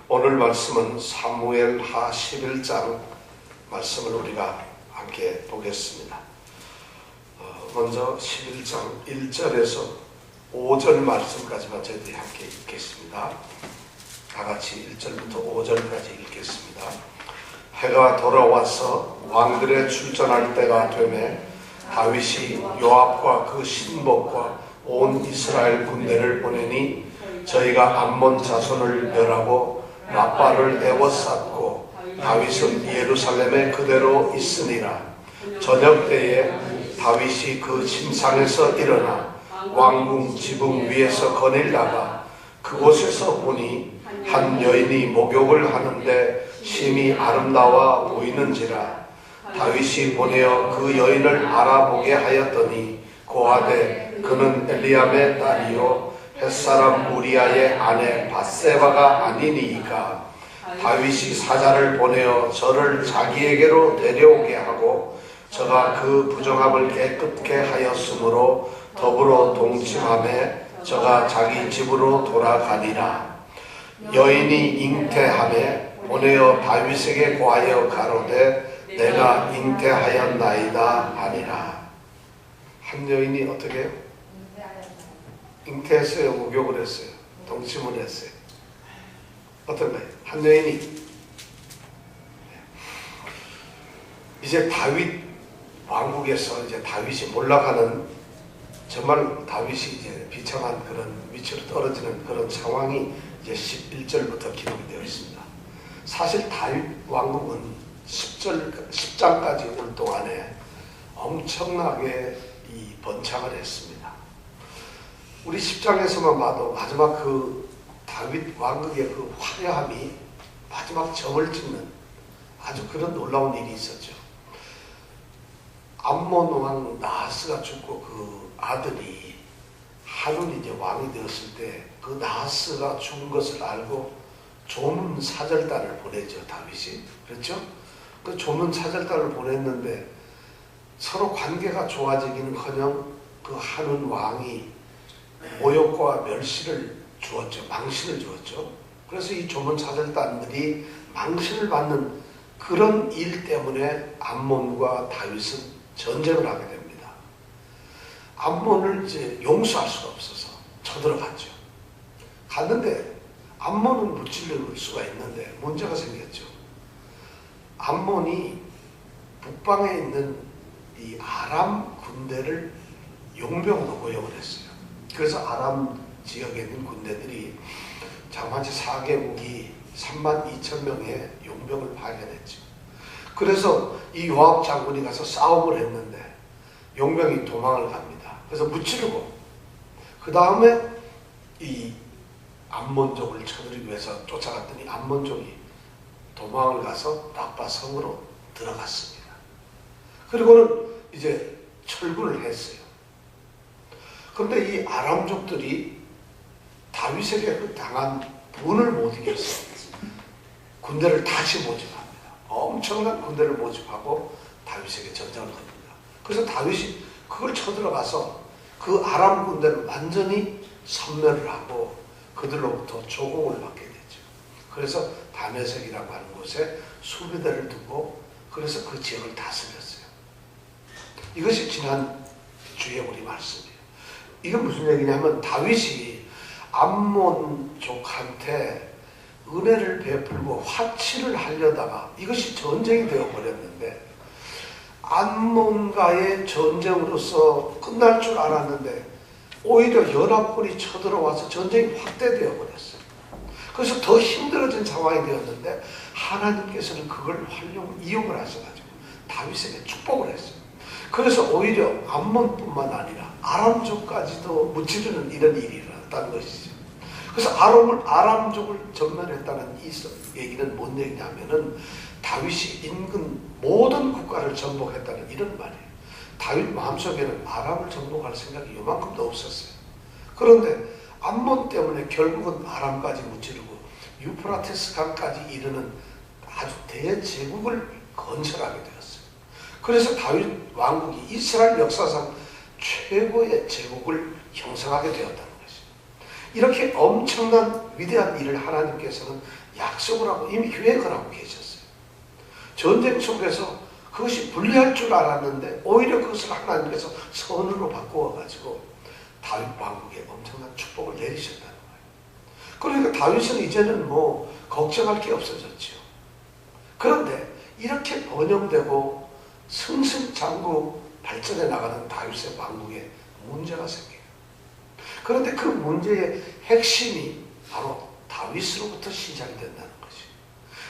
오늘 말씀은 사무엘하 11장 말씀을 우리가 함께 보겠습니다. 먼저 11장 1절에서 5절 말씀까지만 저희들이 함께 읽겠습니다. 다 같이 1절부터 5절까지 읽겠습니다. 해가 돌아와서 왕들의 출전할 때가 되매 다윗이 요압과 그 신복과 온 이스라엘 군대를 보내니 저희가 암몬 자손을 멸하고 라빠를 에워쌌고 다윗은 예루살렘에 그대로 있으니라. 저녁 때에 다윗이 그 침상에서 일어나 왕궁 지붕 위에서 거닐다가 그곳에서 보니 한 여인이 목욕을 하는데 심히 아름다워 보이는지라. 다윗이 보내어 그 여인을 알아보게 하였더니 고하되 그는 엘리암의 딸이요 햇사람 우리아의 아내 밧세바가 아니니이까. 다윗이 사자를 보내어 저를 자기에게로 데려오게 하고 저가 그 부정함을 깨끗게 하였으므로 더불어 동침하매 저가 자기 집으로 돌아가니라. 여인이 잉태하매 보내어 다윗에게 고하여 가로되 내가 잉태하였나이다 하니라. 한 여인이 어떻게 해요? 잉태했어요? 목욕을 했어요? 동침을 했어요? 어떤가요? 한 여인이 이제 다윗 왕국에서 이제 다윗이 몰락하는, 정말 다윗이 이제 비참한 그런 위치로 떨어지는 그런 상황이 이제 11절부터 기록이 되어 있습니다. 사실 다윗 왕국은 10장까지 올 동안에 엄청나게 이 번창을 했습니다. 우리 10장에서만 봐도 마지막 그 다윗 왕국의 그 화려함이 마지막 점을 찍는 아주 그런 놀라운 일이 있었죠. 암몬 왕 나하스가 죽고 그 아들이 한운이 이제 왕이 되었을 때 그 나하스가 죽은 것을 알고 조문 사절단을 보내죠, 다윗이. 그렇죠? 그 조문 사절단을 보냈는데 서로 관계가 좋아지기는커녕 그 한운 왕이 모욕과 멸시를 주었죠. 망신을 주었죠. 그래서 이 조문 사절단들이 망신을 받는 그런 일 때문에 암몬과 다윗은 전쟁을 하게 됩니다. 암몬을 이제 용서할 수가 없어서 쳐들어갔죠. 갔는데 암몬은 무찌를 수가 있는데 문제가 생겼죠. 암몬이 북방에 있는 이 아람 군대를 용병으로 고용을 했어요. 그래서 아람 지역에 있는 군대들이 장마치 4개국이 32,000명의 용병을 파견했죠. 그래서 이 요압 장군이 가서 싸움을 했는데 용병이 도망을 갑니다. 그래서 무찌르고 그 다음에 이 암몬족을 쳐들이기 위해서 쫓아갔더니 암몬족이 도망을 가서 라빠 성으로 들어갔습니다. 그리고는 이제 철군을 했어요. 그런데 이 아람족들이 다윗에게 그 당한 분을 못 이겨서 군대를 다시 모집합니다. 엄청난 군대를 모집하고 다윗에게 전쟁을 겁니다. 그래서 다윗이 그걸 쳐들어가서 그 아람 군대를 완전히 섬멸을 하고 그들로부터 조공을 받게 되죠. 그래서 다메섹이라고 하는 곳에 수비대를 두고 그래서 그 지역을 다스렸어요. 이것이 지난 주에 우리 말씀이에요. 이건 무슨 얘기냐면 다윗이 암몬족한테 은혜를 베풀고 화치를 하려다가 이것이 전쟁이 되어버렸는데 암몬과의 전쟁으로서 끝날 줄 알았는데 오히려 연합군이 쳐들어와서 전쟁이 확대되어 버렸어요. 그래서 더 힘들어진 상황이 되었는데 하나님께서는 그걸 이용을 하셔가지고 다윗에게 축복을 했어요. 그래서 오히려 암몬뿐만 아니라 아람족까지도 무찌르는 이런 일이 일어났다는 것이죠. 그래서 아람족을 전멸했다는 이 얘기는 뭔 얘기냐면은 다윗이 인근 모든 국가를 정복했다는 이런 말이에요. 다윗 마음속에는 아람을 정복할 생각이 요만큼도 없었어요. 그런데 암몬 때문에 결국은 아람까지 무찌르고 유프라테스 강까지 이르는 아주 대제국을 건설하게 되었어요. 그래서 다윗 왕국이 이스라엘 역사상 최고의 제국을 형성하게 되었다는 것이죠. 이렇게 엄청난 위대한 일을 하나님께서는 약속을 하고 이미 계획을 하고 계셨어요. 전쟁 속에서 그것이 불리할 줄 알았는데 오히려 그것을 하나님께서 선으로 바꾸어가지고 다윗 왕국에 엄청난 축복을 내리셨다는 거예요. 그러니까 다윗은 이제는 뭐 걱정할 게 없어졌죠. 그런데 이렇게 번영되고 승승장구 발전해 나가는 다윗의 왕국에 문제가 생겨요. 그런데 그 문제의 핵심이 바로 다윗으로부터 시작이 된다는 것이에요.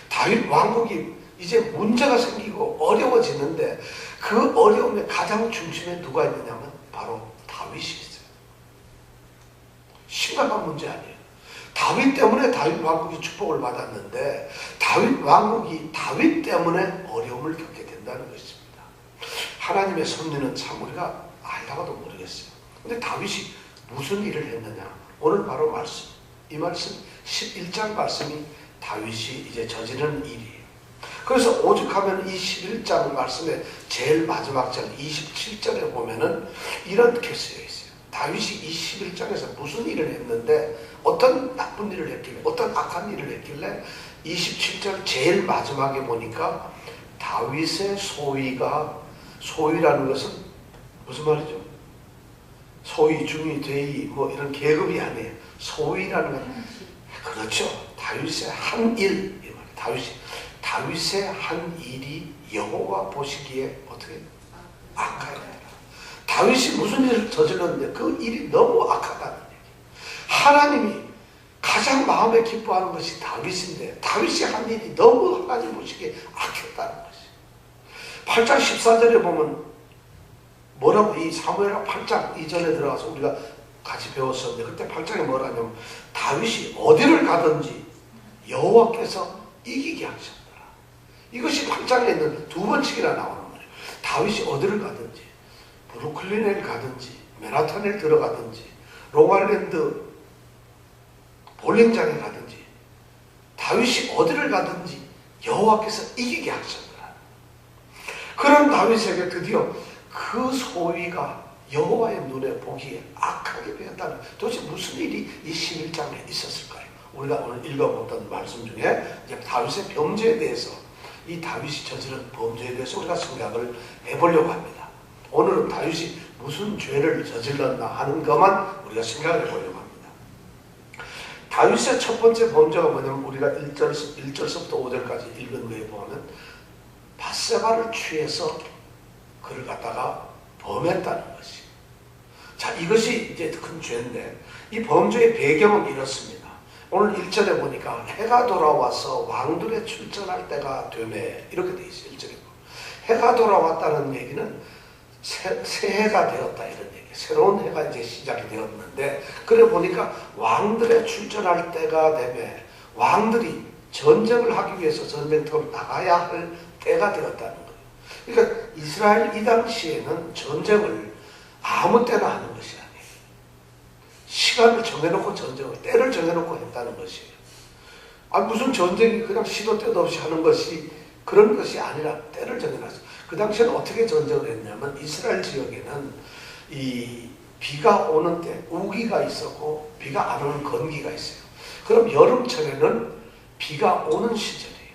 다윗 왕국이 이제 문제가 생기고 어려워지는데 그 어려움의 가장 중심에 누가 있느냐면 바로 다윗이 있어요. 심각한 문제 아니에요. 다윗 때문에 다윗 왕국이 축복을 받았는데 다윗 왕국이 다윗 때문에 어려움을 겪게 된다는 것입니다. 하나님의 섭리는 참 우리가 알다가도 모르겠어요. 근데 다윗이 무슨 일을 했느냐? 오늘 바로 말씀, 이 말씀 11장 말씀이 다윗이 이제 저지르는 일이에요. 그래서 오죽하면 이 11장 말씀의 제일 마지막 절 27절에 보면은 이렇게 쓰여 있어요. 다윗이 이 11장에서 무슨 일을 했는데 어떤 나쁜 일을 했길래 어떤 악한 일을 했길래 27절 제일 마지막에 보니까 다윗의 소위라는 것은 무슨 말이죠? 소위, 중위, 대위 뭐 이런 계급이 아니에요. 소위라는 건 그렇죠. 다윗의 한 일, 다윗의 한 일이 여호와 보시기에 어떻게 악하다. 다윗이 무슨 일을 저질렀는데 그 일이 너무 악하다는 얘기. 하나님이 가장 마음에 기뻐하는 것이 다윗인데 다윗이 한 일이 너무 하나님 보시기에 악했다는 것이. 8장 14절에 보면 뭐라고 이 사무엘하 8장 이전에 들어가서 우리가 같이 배웠었는데 그때 8장에 뭐라냐면 다윗이 어디를 가든지 여호와께서 이기게 하셨더라. 이것이 8장에 있는 두 번씩이나 나오는 말이에요. 다윗이 어디를 가든지 브루클린에 가든지 맨하탄에 들어가든지 롱아일랜드 볼링장에 가든지 다윗이 어디를 가든지 여호와께서 이기게 하셨더라. 그런 다윗에게 드디어 그 소위가 여호와의 눈에 보기에 악하게 되었다는 도대체 무슨 일이 이 11장에 있었을까요? 우리가 오늘 읽어봤던 말씀 중에 이제 다윗의 범죄에 대해서 이 다윗이 저지른 범죄에 대해서 우리가 생각을 해보려고 합니다. 오늘은 다윗이 무슨 죄를 저질렀나 하는 것만 우리가 생각을 해보려고 합니다. 다윗의 첫 번째 범죄가 뭐냐면 우리가 1절서부터 5절까지 읽은 거에 보면 밧세바를 취해서 그를 갖다가 범했다는 것이. 자, 이것이 이제 큰 죄인데 이 범죄의 배경은 이렇습니다. 오늘 1절에 보니까 해가 돌아와서 왕들의 출전할 때가 되매 이렇게 돼 있어요. 1절에 해가 돌아왔다는 얘기는 새해가 되었다 이런 얘기. 새로운 해가 이제 시작이 되었는데 그래 보니까 왕들의 출전할 때가 되매 왕들이 전쟁을 하기 위해서 전쟁터로 나가야 할 때가 되었다는 거예요. 그러니까 이스라엘 이 당시에는 전쟁을 아무 때나 하는 것이 아니에요. 시간을 정해놓고 전쟁을, 때를 정해놓고 했다는 것이에요. 무슨 전쟁이 그냥 시도 때도 없이 하는 것이 그런 것이 아니라 때를 정해놨어요. 그 당시에는 어떻게 전쟁을 했냐면 이스라엘 지역에는 이 비가 오는 때 우기가 있었고 비가 안 오는 건기가 있어요. 그럼 여름철에는 비가 오는 시절이에요.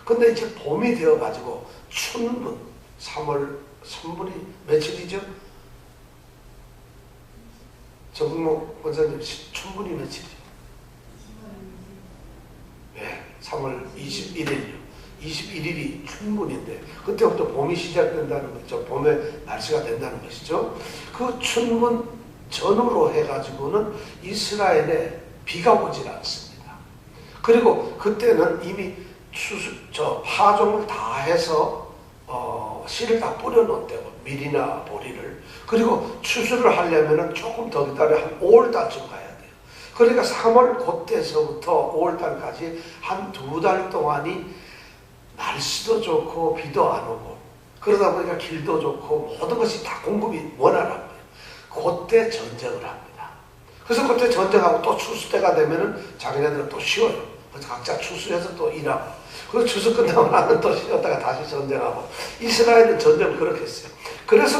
근데 이제 봄이 되어가지고 춘분, 3월 선분이 며칠이죠? 정국 원사님 춘분이 며칠이죠? 네, 3월 21일이요. 21일이 춘분인데 그때부터 봄이 시작된다는 거죠. 봄의 날씨가 된다는 것이죠. 그 춘분 전후로 해가지고는 이스라엘에 비가 오질 않습니다. 그리고 그때는 이미 파종을 다 해서 씨를 다 뿌려놓은 때고 밀이나 보리를. 그리고 추수를 하려면 조금 더 기다려 한 5월달쯤 가야 돼요. 그러니까 3월 그때서부터 5월달까지 한 2달 동안이 날씨도 좋고 비도 안 오고 그러다 보니까 길도 좋고 모든 것이 다 공급이 원활한 거예요. 그때 전쟁을 합니다. 그래서 그때 전쟁하고 또 추수 때가 되면은 자기네들은 또 쉬어요. 그래서 각자 추수해서 또 일하고 그리고 추수 끝나고 나면 또 쉬었다가 다시 전쟁하고 이스라엘은 전쟁을 그렇게 했어요. 그래서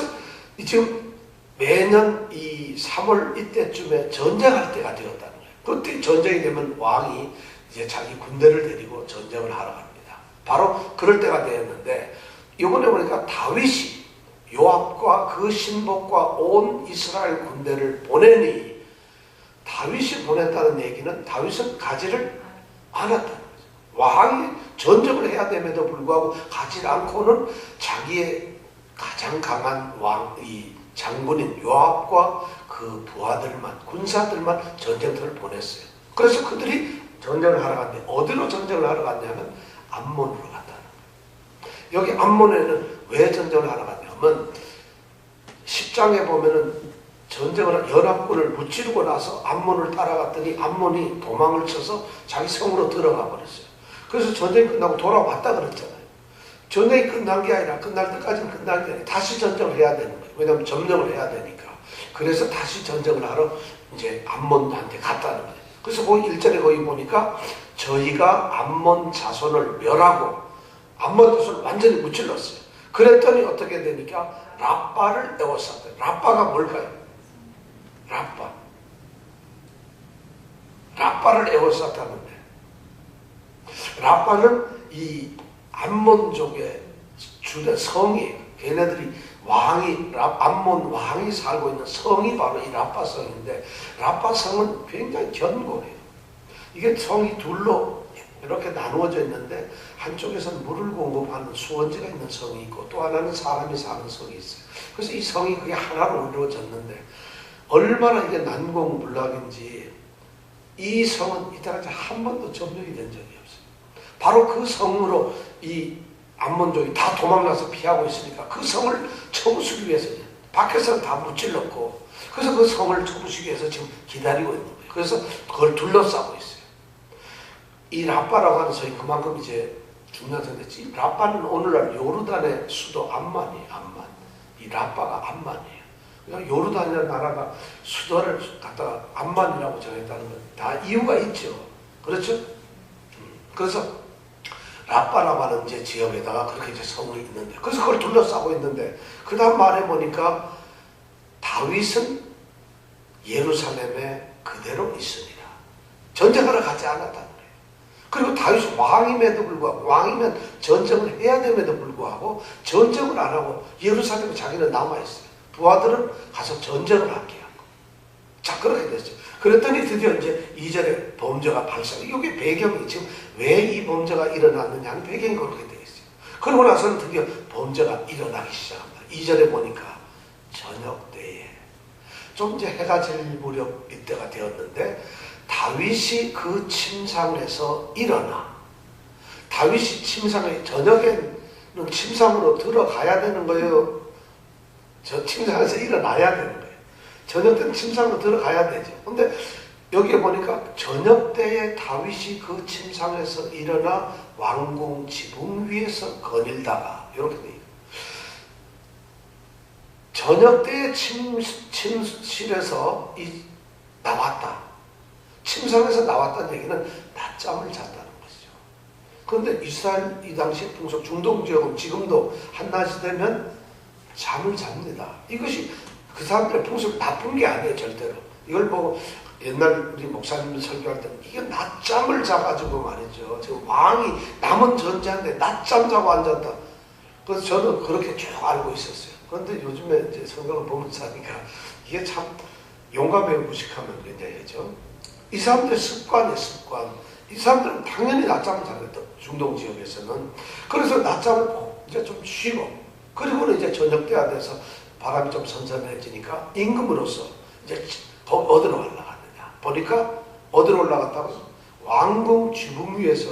지금 매년 이 3월 이때쯤에 전쟁할 때가 되었다는 거예요. 그때 전쟁이 되면 왕이 이제 자기 군대를 데리고 전쟁을 하러 갑니다. 바로 그럴 때가 되었는데 이번에 보니까 다윗이 요압과 그 신복과 온 이스라엘 군대를 보내니 다윗이 보냈다는 얘기는 다윗은 가지를 않았다는 거죠. 왕이 전쟁을 해야 됨에도 불구하고 가지 않고는 자기의 가장 강한 이 장군인 요압과 그 부하들만 군사들만 전쟁터를 보냈어요. 그래서 그들이 전쟁을 하러 갔는데 어디로 전쟁을 하러 갔냐면 암몬으로 갔다는 거예요. 여기 암몬에는 왜 전쟁을 하러 갔냐면 10장에 보면은 전쟁을 연합군을 무찌르고 나서 암몬을 따라갔더니 암몬이 도망을 쳐서 자기 성으로 들어가 버렸어요. 그래서 전쟁이 끝나고 돌아왔다 그랬잖아요. 전쟁이 끝난 게 아니라 끝날 때까지는 끝날 게 아니라 다시 전쟁을 해야 되는 거예요. 왜냐하면 점령을 해야 되니까. 그래서 다시 전쟁을 하러 이제 암몬한테 갔다는 거예요. 그래서 거기 1절에 거기 보니까 저희가 암몬 자손을 멸하고 암몬 자손을 완전히 무찔렀어요. 그랬더니 어떻게 되니까 라빠를 에워쌌대요. 라빠가 뭘까요? 라빠를 에워쌌다는데 라빠는 이 암몬족의 주된 성이에요. 걔네들이 암몬 왕이 살고 있는 성이 바로 이 라빠 성인데 라빠 성은 굉장히 견고해요. 이게 성이 둘로 이렇게 나누어져 있는데 한쪽에서는 물을 공급하는 수원지가 있는 성이 있고 또 하나는 사람이 사는 성이 있어요. 그래서 이 성이 그게 하나로 이루어졌는데 얼마나 이게 난공불락인지 이 성은 이때까지 한 번도 점령이 된 적이 없어요. 바로 그 성으로 이 암몬족이 다 도망가서 피하고 있으니까 그 성을 쳐부수기 위해서 밖에서는 다 무찔렀고 그래서 그 성을 쳐부수기 위해서 지금 기다리고 있는 거예요. 그래서 그걸 둘러싸고 있어요. 이 라빠라고 하는 성이 그만큼 이제 중요한 성인데 라빠는 오늘날 요르단의 수도 암만이에요. 암만. 이 라빠가 암만이에요. 그러니까 요르단이라는 나라가 수도를 갖다가 암만이라고 정했다는 건 다 이유가 있죠. 그렇죠? 그래서 라빠라고 하는 이제 지역에다가 그렇게 이제 성이 있는데 그래서 그걸 둘러싸고 있는데 그 다음 말해 보니까 다윗은 예루살렘에 그대로 있습니다. 전쟁하러 가지 않았다는 거예요. 그리고 다윗은 왕임에도 불구하고 왕이면 전쟁을 해야 됨에도 불구하고 전쟁을 안 하고 예루살렘에 자기는 남아있어요. 부하들은 가서 전쟁을 하게 하고 자 그렇게 됐죠. 그랬더니 드디어 이제 2절에 범죄가 발생. 이게 배경이 지금 왜 이 범죄가 일어났느냐 하는 배경이 그렇게 되어 있어요. 그러고 나서는 드디어 범죄가 일어나기 시작합니다. 2절에 보니까 저녁 때에 좀 이제 해가 질 무렵 이때가 되었는데 다윗이 그 침상에서 일어나 다윗이 침상에 저녁에는 침상으로 들어가야 되는 거예요. 저 침상에서 일어나야 되는 거예요. 저녁 때는 침상으로 들어가야 되죠. 근데 여기에 보니까 저녁 때에 다윗이 그 침상에서 일어나 왕궁 지붕 위에서 거닐다가 이렇게 돼요. 저녁 때에 침실에서 나왔다. 침상에서 나왔다는 얘기는 낮잠을 잤다는 것이죠. 그런데 이스라엘 이 당시 풍속 중동 지역은 지금도 한낮이 되면 잠을 잡니다. 이것이 그 사람들의 풍습 나쁜 게 아니에요. 절대로. 이걸 보고 옛날 우리 목사님들 설교할 때는 이게 낮잠을 자가지고 말이죠. 지금 왕이 남은 전쟁인데 낮잠 자고 앉았다. 그래서 저는 그렇게 쭉 알고 있었어요. 그런데 요즘에 이제 성경을 보면서 하니까 이게 참 용감하게 무식하면 굉장히죠. 이 사람들의 습관이에요. 습관. 이 사람들은 당연히 낮잠을 자겠다. 중동 지역에서는. 그래서 낮잠을 이제 좀 쉬고 그리고는 이제 저녁 때가 돼서 바람이 좀 선선해지니까 임금으로서 이제 어디로 올라갔느냐 보니까 어디로 올라갔다고 왕궁 지붕 위에서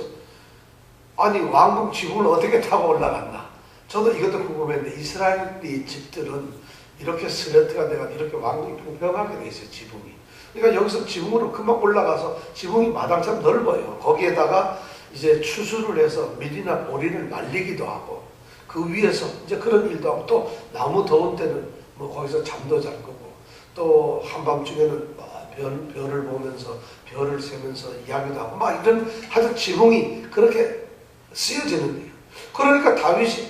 아니 왕궁 지붕을 어떻게 타고 올라갔나 저도 이것도 궁금했는데 이스라엘이 집들은 이렇게 스레트가 돼가 이렇게 왕궁이 평평하게 돼 있어요. 지붕이. 그러니까 여기서 지붕으로 금방 올라가서 지붕이 마당처럼 넓어요. 거기에다가 이제 추수를 해서 밀이나 보리를 말리기도 하고 그 위에서 이제 그런 일도 하고 또 너무 더운 때는 뭐 거기서 잠도 잘 거고 또 한밤중에는 별을 보면서 별을 세면서 이야기도 하고 막 이런 하여튼 지붕이 그렇게 쓰여지는데요. 그러니까 다윗이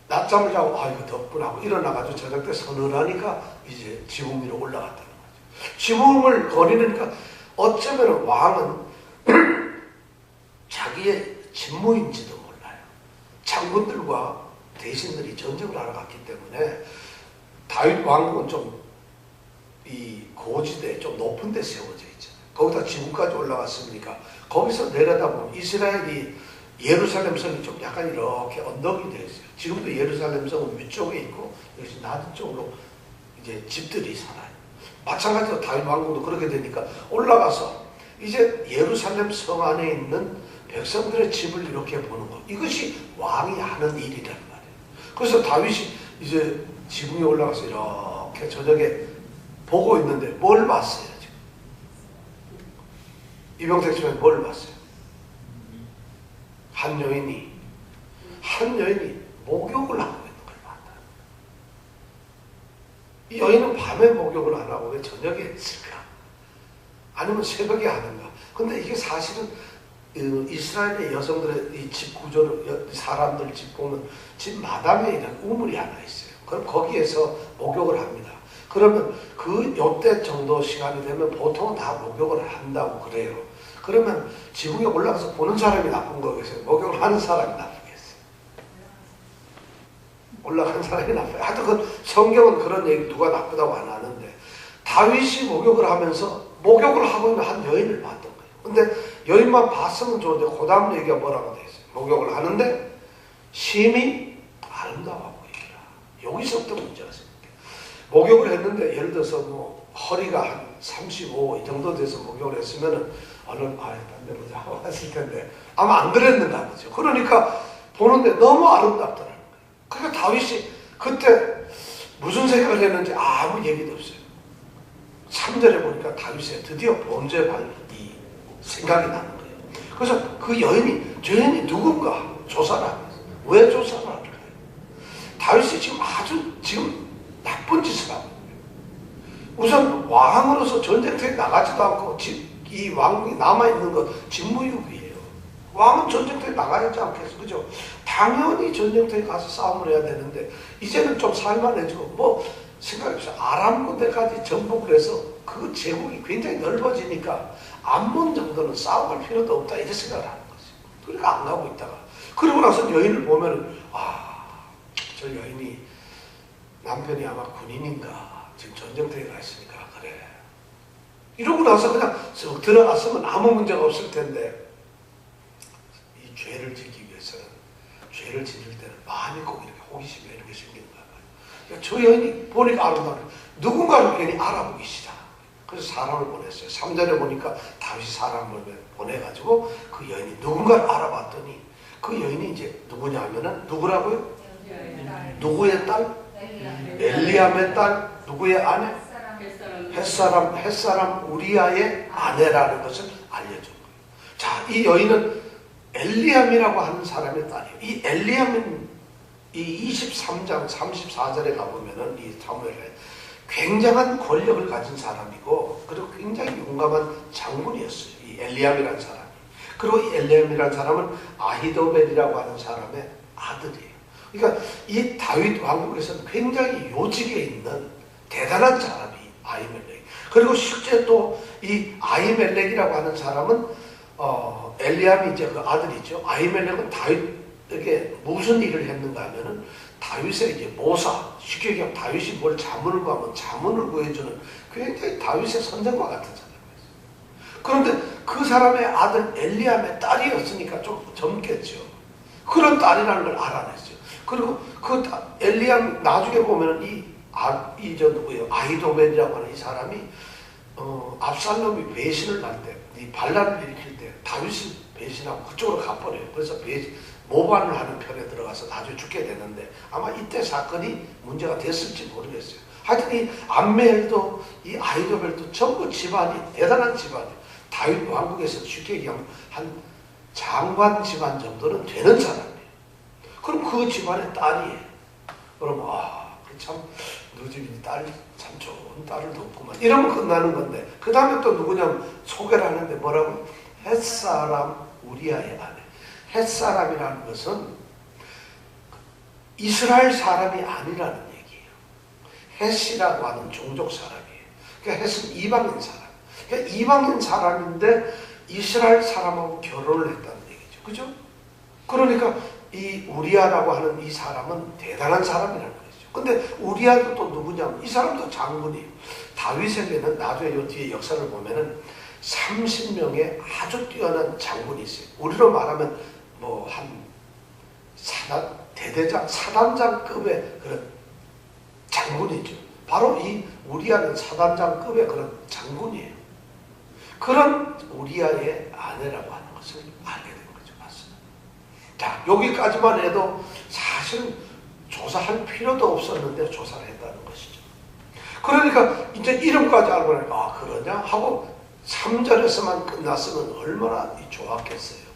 낮잠을 자고 이거 덥구나 하고 일어나가지고 저녁 때 서늘하니까 이제 지붕 위로 올라갔다는 거죠. 지붕을 거니니까 어쩌면 왕은 자기의 직무인지도 몰라요. 장군들과 대신들이 전쟁을 하러 갔기 때문에 다윗 왕국은 좀 이 고지대 좀 높은 데 세워져 있잖아요. 거기다 지붕까지 올라갔으니까 거기서 내려다보면 이스라엘이 예루살렘 성이 좀 약간 이렇게 언덕이 되어 있어요. 지금도 예루살렘 성은 위쪽에 있고 여기 낮은 쪽으로 이제 집들이 살아요. 마찬가지로 다윗 왕국도 그렇게 되니까 올라가서 이제 예루살렘 성 안에 있는 백성들의 집을 이렇게 보는 것. 이것이 왕이 하는 일이란 말이에요. 그래서 다윗이 이제 지붕에 올라가서 이렇게 저녁에 보고 있는데 뭘 봤어요, 지금? 이병택 씨는 뭘 봤어요? 한 여인이 목욕을 하고 있는 걸 봤다. 이 여인은 밤에 목욕을 안 하고 왜 저녁에 했을까? 아니면 새벽에 하는가? 근데 이게 사실은 이스라엘의 여성들의 이 집 구조를, 사람들 집 보면 집 마당에 있는 우물이 하나 있어요. 그럼 거기에서 목욕을 합니다. 그러면 그 요때 정도 시간이 되면 보통은 다 목욕을 한다고 그래요. 그러면 지붕에 올라가서 보는 사람이 나쁜 거겠어요? 목욕을 하는 사람이 나쁘겠어요? 올라가는 사람이 나빠요. 하여튼 그 성경은 그런 얘기 누가 나쁘다고 안 하는데 다윗이 목욕을 하면서 목욕을 하고 있는 한 여인을 봤던 거예요. 근데 여인만 봤으면 좋은데 그 다음 얘기가 뭐라고 돼 있어요? 목욕을 하는데 심히 아름다워 보이더라. 여기서부터 문제가 생겨요. 목욕을 했는데 예를 들어서 뭐 허리가 한 35 이 정도 돼서 목욕을 했으면은 얼른 딴 데 보자 하고 했을 텐데 아마 안 그랬는가 보죠. 그러니까 보는데 너무 아름답더라는 거예요. 그러니까 다윗이 그때 무슨 생각을 했는지 아무 얘기도 없어요. 3절에 보니까 다윗의 드디어 범죄할 이 생각이 나는 거예요. 그래서 그 여인이 저 여인이 누군가 조사를 하면서 왜 조사를 할까요? 다윗이 지금 아주 지금 나쁜 짓을 하고 있어요. 우선 왕으로서 전쟁터에 나가지도 않고 이 왕국이 남아있는 것 직무유기예요. 왕은 전쟁터에 나가야지 않겠어, 그죠? 당연히 전쟁터에 가서 싸움을 해야 되는데 이제는 좀 살만해지고 뭐 생각해보세요. 아람 군대까지 정복을 해서 그 제국이 굉장히 넓어지니까 암몬 정도는 싸움할 필요도 없다 이렇게 생각을 하는 거죠. 그러니까 안 가고 있다가 그러고 나서 여인을 보면 저 여인이 남편이 아마 군인인가 지금 전쟁터에 가 있으니까 그래 이러고 나서 그냥 쓱 들어갔으면 아무 문제가 없을 텐데 이 죄를 짓기 위해서는 죄를 짓을 때는 마음이 꼭 이렇게 호기심이 이렇게 생기는 거예요. 그러니까 저 여인이 보니까 아름다워. 누군가를 괜히 알아보기 시작. 그래서 사람을 보냈어요. 3절에 보니까 다윗이 사람을 보내가지고 그 여인이 누군가를 알아봤더니 그 여인이 이제 누구냐 하면은 누구라고요? 누구의 딸? 엘리암의 딸? 누구의 아내? 햇사람 우리아의 아내라는 것을 알려준 거예요. 자, 이 여인은 엘리암이라고 하는 사람의 딸이에요. 이 엘리암은 이 23장 34절에 가보면은 이 사무엘에 굉장한 권력을 가진 사람이고 그리고 굉장히 용감한 장군이었어요. 이 엘리암이라는 사람이. 그리고 이 엘리암이라는 사람은 아히도벨이라고 하는 사람의 아들이에요. 그러니까 이 다윗 왕국에서는 굉장히 요직에 있는 대단한 사람이 아히멜렉. 그리고 실제 또 이 아히멜렉이라고 하는 사람은 엘리암이 이제 그 아들이죠. 아히멜렉은 다윗에게 무슨 일을 했는가 하면은 다윗의 이제 모사, 쉽게 얘기하면 다윗이 뭘 자문을 구하면 자문을 구해주는 굉장히 다윗의 선생과 같은 사람이었어요. 그런데 그 사람의 아들 엘리암의 딸이었으니까 좀 젊겠죠. 그런 딸이라는 걸 알아냈어요. 그리고 그 엘리암 나중에 보면은 누구예요? 아히도벨이라고 하는 이 사람이 압살롬이 배신을 할 때, 이 반란을 일으킬 때 다윗이 배신하고 그쪽으로 가버려요. 그래서 모반을 하는 편에 들어가서 나중에 죽게 되는데 아마 이때 사건이 문제가 됐을지 모르겠어요. 하여튼 이 암멜도 이 아히도벨도 전부 집안이 대단한 집안이에요. 다윗 왕국에서 쉽게 얘기하면 한 장관 집안 정도는 되는 사람이에요. 그럼 그 집안의 딸이에요. 그럼 참 너 집이 딸 참 좋은 딸을 뒀구만 이러면 끝나는 건데 그 다음에 또 누구냐면 소개를 하는데 뭐라고? 햇사람 우리아의 아내. 햇사람이라는 것은 이스라엘 사람이 아니라는 얘기예요. 햇이라고 하는 종족 사람이에요. 그러니까 햇은 이방인 사람. 그러니까 이방인 사람인데 이스라엘 사람하고 결혼을 했다는 얘기죠. 그죠? 그러니까 이 우리아라고 하는 이 사람은 대단한 사람이라는 거죠. 근데 우리아도 또 누구냐면 이 사람도 장군이에요. 다윗에게는 나중에 요 뒤에 역사를 보면은 30명의 아주 뛰어난 장군이 있어요. 우리로 말하면 뭐 한 대대장, 사단장급의 그런 장군이죠. 바로 이 우리아는 사단장급의 그런 장군이에요. 그런 우리아의 아내라고 하는 것을 알게 된 거죠. 맞습니다. 자, 여기까지만 해도 사실은 조사할 필요도 없었는데 조사를 했다는 것이죠. 그러니까 이제 이름까지 알고 나니까 아 그러냐 하고 3절에서만 끝났으면 얼마나 좋았겠어요.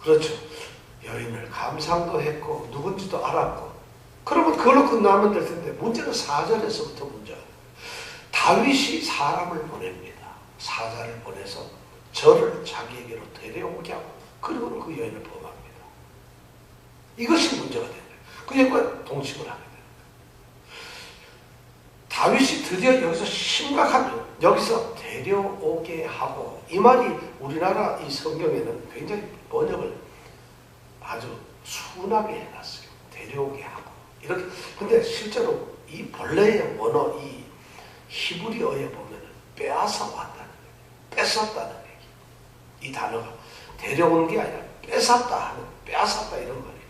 그렇죠. 여인을 감상도 했고 누군지도 알았고 그러면 그걸로 끝나면 될 텐데 문제는 4절에서부터 문제예요. 다윗이 사람을 보냅니다. 사자를 보내서 저를 자기에게로 데려오게 하고 그리고는 그 여인을 범합니다. 이것이 문제가 된 거예요. 그러니까 동침을 하게 됩니다. 다윗이 드디어 여기서 심각한 여기서 데려오게 하고 이 말이 우리나라 이 성경에는 굉장히 번역을 아주 순하게 해놨어요. 데려오게 하고 이렇게. 근데 실제로 이 본래의 원어 이 히브리어에 보면은 빼앗아 왔다는 거예요. 뺏었다는 얘기. 이 단어가 데려온 게 아니라 뺏었다 하는 빼앗았다 이런 말이에요.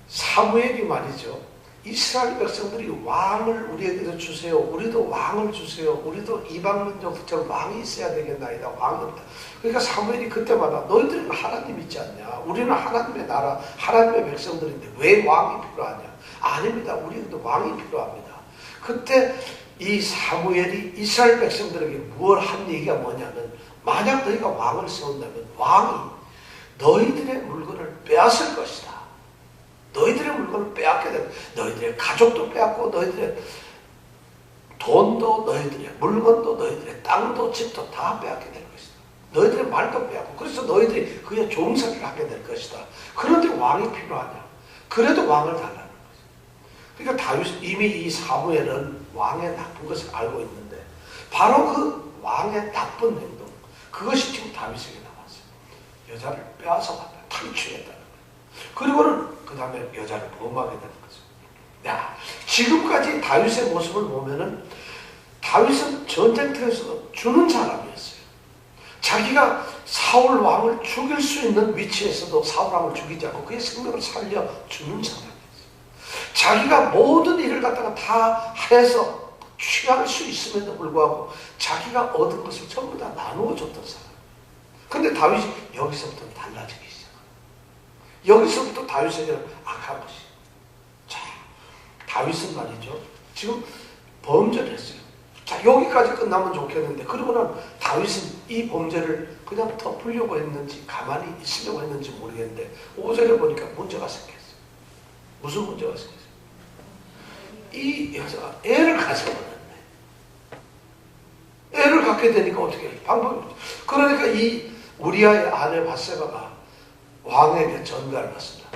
사무엘이 말이죠. 이스라엘 백성들이 왕을 우리에게도 주세요. 우리도 왕을 주세요. 우리도 이방민족처럼 왕이 있어야 되겠나이다. 왕이 없다. 그러니까 사무엘이 그때마다 너희들은 하나님 있지 않냐. 우리는 하나님의 나라, 하나님의 백성들인데 왜 왕이 필요하냐. 아닙니다. 우리도 왕이 필요합니다. 그때 이 사무엘이 이스라엘 백성들에게 무엇 한 얘기가 뭐냐면 만약 너희가 왕을 세운다면 왕이 너희들의 물건을 빼앗을 것이다. 너희들의 물건을 빼앗게 되고 너희들의 가족도 빼앗고 너희들의 돈도 너희들의 물건도 너희들의 땅도 집도 다 빼앗게 될 것이다. 너희들의 말도 빼앗고 그래서 너희들이 그의 종살이를 하게 될 것이다. 그런데 왕이 필요하냐? 그래도 왕을 달라는 거죠. 그러니까 다윗 이미 이 사무엘은 왕의 나쁜 것을 알고 있는데 바로 그 왕의 나쁜 행동 그것이 지금 다윗에게 나왔어요. 여자를 빼앗아 왔다. 탈취했다는 거예요. 그리고는 그 다음에 여자를 범하게 되는 거죠. 야, 지금까지 다윗의 모습을 보면은 다윗은 전쟁터에서도 주는 사람이었어요. 자기가 사울 왕을 죽일 수 있는 위치에서도 사울 왕을 죽이지 않고 그의 생명을 살려주는 사람이었어요. 자기가 모든 일을 갖다가 다 해서 취할 수 있음에도 불구하고 자기가 얻은 것을 전부 다 나누어 줬던 사람. 근데 다윗이 여기서부터 달라지기 시작합니다. 여기서부터 다윗에게는 악한 것이. 자, 다윗은 말이죠. 지금 범죄를 했어요. 자, 여기까지 끝나면 좋겠는데, 그러고 난 다윗은 이 범죄를 그냥 덮으려고 했는지, 가만히 있으려고 했는지 모르겠는데, 5절에 보니까 문제가 생겼어요. 무슨 문제가 생겼어요? 이 여자가 애를 가져버렸네. 애를 갖게 되니까 어떻게 해요? 방법이 없죠. 그러니까 이 우리아의 아내 밧세바가 왕에게 전가를 받습니다.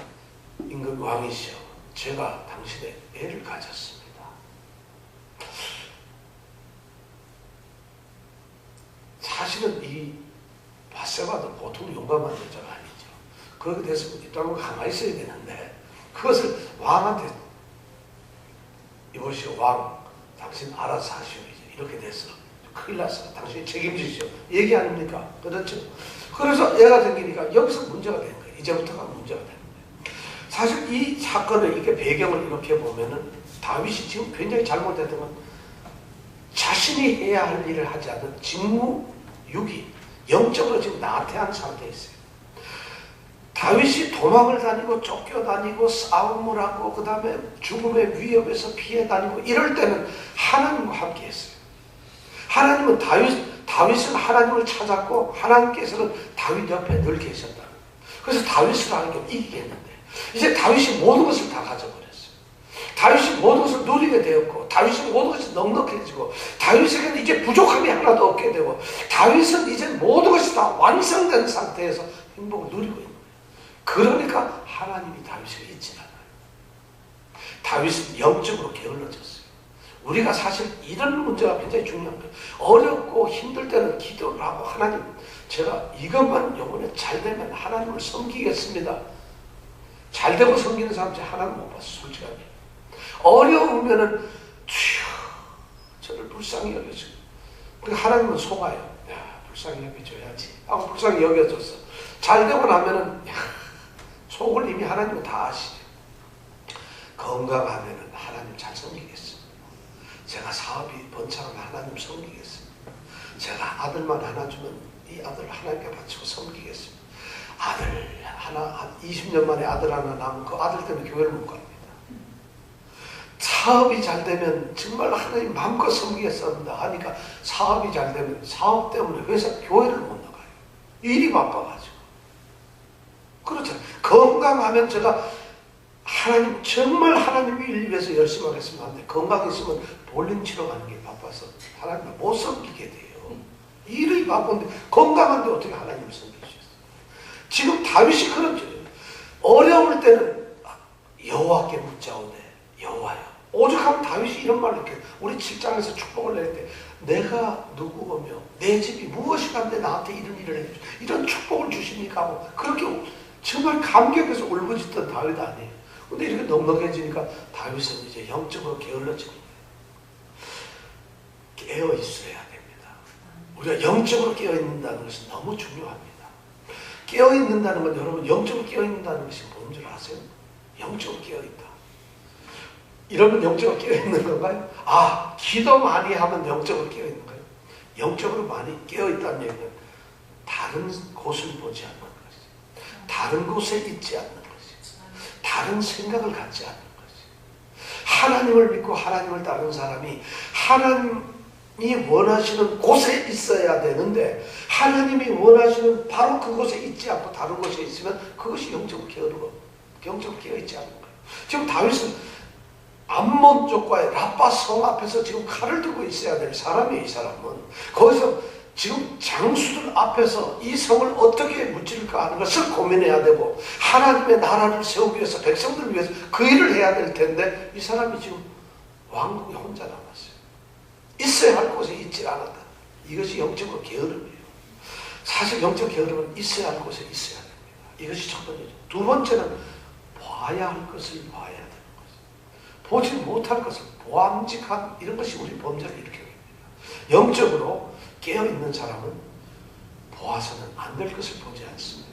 임금 왕이시여, 제가 당신의 애를 가졌습니다. 사실은 이 밧세바도 보통 용감한 여자가 아니죠. 그렇게 됐으면 입다물고 가만히 있어야 되는데 그것을 왕한테 이보시오 왕, 당신 알아서 하시오. 이제 이렇게 됐어. 큰일 났어. 당신이 책임지시오. 얘기 아닙니까? 그렇죠? 그래서 애가 생기니까 여기서 문제가 되는 거예요. 이제부터가 문제가 되는 거예요. 사실 이 사건을 이렇게 배경을 이렇게 보면은 다윗이 지금 굉장히 잘못했던 건 자신이 해야 할 일을 하지 않는 직무유기, 영적으로 지금 나태한 상태에 있어요. 다윗이 도망을 다니고 쫓겨다니고 싸움을 하고 그 다음에 죽음의 위협에서 피해 다니고 이럴 때는 하나님과 함께 했어요. 하나님은 다윗은 하나님을 찾았고 하나님께서는 다윗 옆에 늘 계셨다. 그래서 다윗을 하나님께 이기게 했는데 이제 다윗이 모든 것을 다 가져버렸어요. 다윗이 모든 것을 누리게 되었고 다윗이 모든 것이 넉넉해지고 다윗에게는 이제 부족함이 하나도 없게 되고 다윗은 이제 모든 것이 다 완성된 상태에서 행복을 누리고 있는 거예요. 그러니까 하나님이 다윗을 잊지 않아요. 다윗은 영적으로 게을러졌어요. 우리가 사실 이런 문제가 굉장히 중요한 거예요. 어렵고 힘들 때는 기도를 하고 하나님 제가 이것만 이번에 잘 되면 하나님을 섬기겠습니다. 잘 되고 섬기는 사람 제가 하나님 못 봤어 솔직하게. 어려우면은 주여 저를 불쌍히 여겨줘. 그러니까 하나님은 속아요. 야 불쌍히 여겨줘야지 하고 불쌍히 여겨줬어. 잘 되고 나면은 야, 속을 이미 하나님은 다 아시죠. 건강하면은 하나님 잘 섬기겠습니다. 제가 사업이 번창하면 하나님 섬기겠습니다. 제가 아들만 하나 주면 이 아들을 하나님께 바치고 섬기겠습니다. 아들 하나 20년 만에 아들 하나 남은 그 아들 때문에 교회를 못 갑니다. 사업이 잘 되면 정말 하나님 마음껏 섬기겠습니다 하니까 사업이 잘 되면 사업 때문에 회사 교회를 못 나가요. 일이 바빠가지고. 그렇죠. 건강하면 제가 하나님 정말 하나님 일 위해서 열심히 하겠습니다 하는데 건강이 있으면 볼링 치러 가는 게 바빠서 하나님을 못 섬기게 돼요. 일이 바쁜데 건강한데 어떻게 하나님을 섬길 수 있어요. 지금 다윗이 그런 줄이에요. 어려울 때는 여호와께 묻자오되 여호와여. 오죽하면 다윗이 이런 말을 이렇게 우리 7장에서 축복을 낼 때 내가 누구오며 내 집이 무엇이간데 나한테 이런 일을 해주죠. 이런 축복을 주십니까 하고 그렇게 정말 감격해서 울부짖던 다윗 아니에요. 근데 이렇게 넉넉해지니까 다윗은 이제 영적으로 게을러지는 거예요. 깨어 있어야 됩니다. 우리가 영적으로 깨어 있는다는 것은 너무 중요합니다. 깨어 있는다는 건 여러분 영적으로 깨어 있는다는 것이 뭔 줄 아세요? 영적으로 깨어 있다. 이러면 영적으로 깨어 있는 건가요? 아, 기도 많이 하면 영적으로 깨어 있는 거예요. 영적으로 많이 깨어 있다는 얘기는 다른 곳을 보지 않는 것이, 다른 곳에 있지 않는 것이, 다른 생각을 갖지 않는 것이. 하나님을 믿고 하나님을 따르는 사람이 하나님이 원하시는 곳에 있어야 되는데 하나님이 원하시는 바로 그곳에 있지 않고 다른 곳에 있으면 그것이 영적으로 깨어 있지 않는 거예요. 지금 다윗은 암몬 족과의 라빠 성 앞에서 지금 칼을 들고 있어야 될 사람이에요. 이 사람은 거기서 지금 장수들 앞에서 이 성을 어떻게 무찌를까 하는 것을 고민해야 되고 하나님의 나라를 세우기 위해서 백성들을 위해서 그 일을 해야 될 텐데 이 사람이 지금 왕국에 혼자 남았어요. 있어야 할 곳에 있지 않았다. 이것이 영적으로 게으름이에요. 사실 영적 게으름은 있어야 할 곳에 있어야 됩니다. 이것이 첫 번째죠. 두 번째는 봐야 할 것을 봐야 되는 거죠. 보지 못할 것을 보암직한 이런 것이 우리 범죄를 일으키게 됩니다. 영적으로 깨어있는 사람은 보아서는 안 될 것을 보지 않습니다.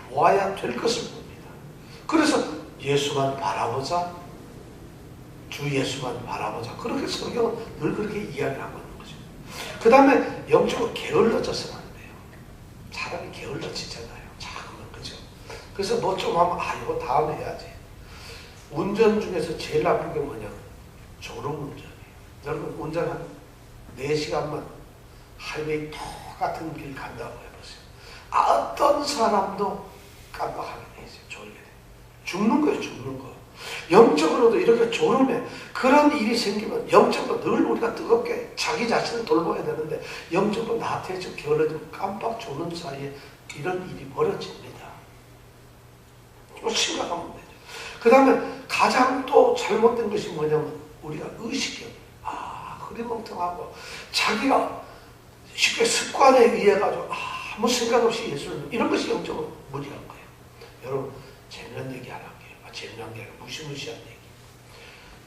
보아야 될 것을 봅니다. 그래서 예수만 바라보자, 주 예수만 바라보자. 그렇게 성경은 늘 그렇게 이야기하고 있는 거죠. 그 다음에 영적으로 게을러져서는 안 돼요. 사람이 게을러지잖아요. 자꾸만 그죠. 그래서 뭐 좀 하면 이거 다음에 해야지. 운전 중에서 제일 나쁜 게 뭐냐면 졸음운전이에요. 여러분 운전 한 4시간만 하이웨이 똑같은 길 간다고 해보세요. 어떤 사람도 깜빡하게 돼 있어요. 졸게 돼. 죽는 거예요. 죽는 거. 영적으로도 이렇게 졸음에 그런 일이 생기면 영적으로 늘 우리가 뜨겁게 자기 자신을 돌봐야 되는데 영적으로 나태해지고 게을러지고 깜빡 죽는 사이에 이런 일이 벌어집니다. 좀 심각한 문제죠. 그 다음에 가장 또 잘못된 것이 뭐냐면 우리가 의식이요. 흐리멍텅하고 자기가 쉽게 습관에 의해 가지고 아무 생각 없이 예수를 이런 것이 영적으로 무리한 거예요. 여러분 재미난 얘기 하나 할게요. 재미난 게 아니라 무시무시한 얘기.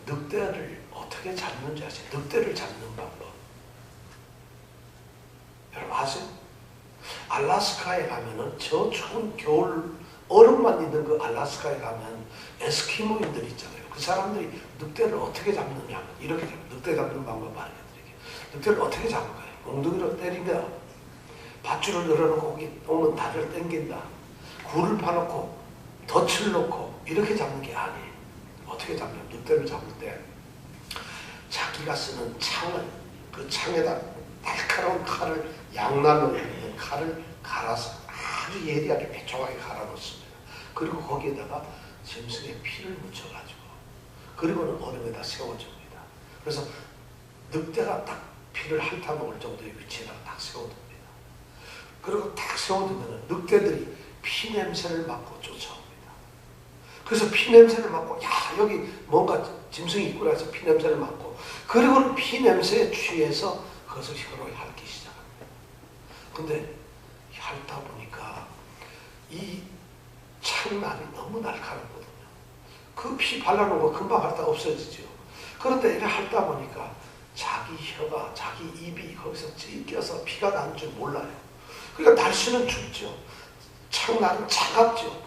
늑대를 어떻게 잡는지 아세요? 늑대를 잡는 방법. 여러분 아세요? 알라스카에 가면은 저 추운 겨울 얼음만 있는 그 알라스카에 가면 에스키모인들 있잖아요. 그 사람들이 늑대를 어떻게 잡느냐 하면 이렇게 잡아요. 늑대 잡는 방법 알려드릴게요. 늑대를 어떻게 잡을까요? 엉덩이로 때린다. 밧줄을 열어놓고 거기 오는 다리를 당긴다. 굴을 파놓고 덫을 놓고 이렇게 잡는 게 아니에요. 어떻게 잡냐? 늑대를 잡을 때 자기가 쓰는 창을 그 창에다 날카로운 칼을 양날로 있는 칼을 갈아서 아주 예리하게 빼쪽하게 갈아 놓습니다. 그리고 거기에다가 짐승의 피를 묻혀가지고 그리고는 얼음에다 세워줍니다. 그래서 늑대가 딱 피를 핥아 먹을 정도의 위치에다 딱 세워둡니다. 그리고 딱 세워두면 늑대들이 피 냄새를 맡고 쫓아옵니다. 그래서 피 냄새를 맡고 야 여기 뭔가 짐승이 있고 나서 피 냄새를 맡고, 그리고는 피 냄새에 취해서 그것을 혀로 핥기 시작합니다. 근데 핥다 보니까 이 창날이 너무 날카롭거든요. 그 피 발라놓은 거 금방 핥다 없어지죠. 그런데 이렇게 핥다 보니까 자기 혀가, 자기 입이 거기서 찢겨서 피가 나는 줄 몰라요. 그러니까 날씨는 춥죠. 창날은 차갑죠.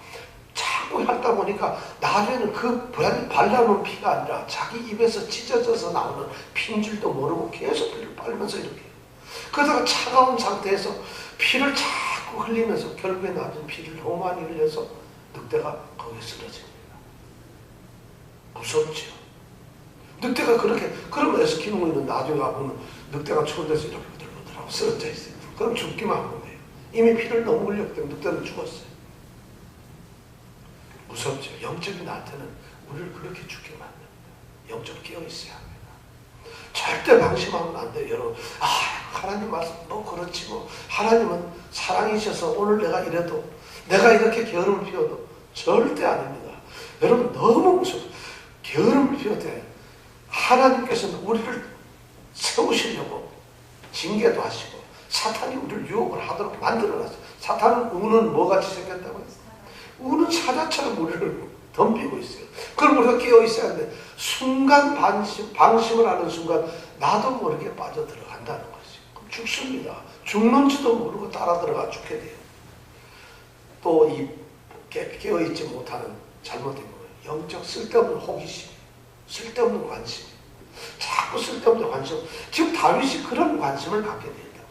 자꾸 핥다 보니까 나중에는 그 발라놓은 피가 아니라 자기 입에서 찢어져서 나오는 피인 줄도 모르고 계속 피를 빨면서 이렇게 해요. 그러다가 차가운 상태에서 피를 자꾸 흘리면서 결국에 나중 피를 너무 많이 흘려서 늑대가 거기에 쓰러집니다. 무섭죠. 늑대가 그렇게, 그럼 에스키모인은 나중에 가보면 늑대가 추운 데서 이렇게 부들부들하고 쓰러져 있어요. 그럼 죽기만 하면 돼요. 이미 피를 너무 흘렸기 때문에 늑대는 죽었어요. 무섭죠. 영적인 나한테는 우리를 그렇게 죽게 만듭니다. 영적으로 깨어있어야 합니다. 절대 방심하면 안 돼요. 여러분, 하나님 말씀 뭐 그렇지 뭐. 하나님은 사랑이셔서 오늘 내가 이래도, 내가 이렇게 게으름을 피워도 절대 아닙니다. 여러분, 너무 무서워요. 게으름을 피워도 하나님께서는 우리를 세우시려고 징계도 하시고 사탄이 우리를 유혹을 하도록 만들어놨어요. 사탄은 우는 뭐같이 생겼다고 했어요? 우는 사자처럼 우리를 덤비고 있어요. 그럼 우리가 깨어있어야 하는데 순간 방심을 하는 순간 나도 모르게 빠져들어간다는 것이죠. 그럼 죽습니다. 죽는지도 모르고 따라 들어가 죽게 돼요. 또 이 깨어있지 못하는 잘못된 거예요. 영적 쓸데없는 호기심, 쓸데없는 관심, 자꾸 쓸데없는 관심. 지금 다윗이 그런 관심을 갖게 된다.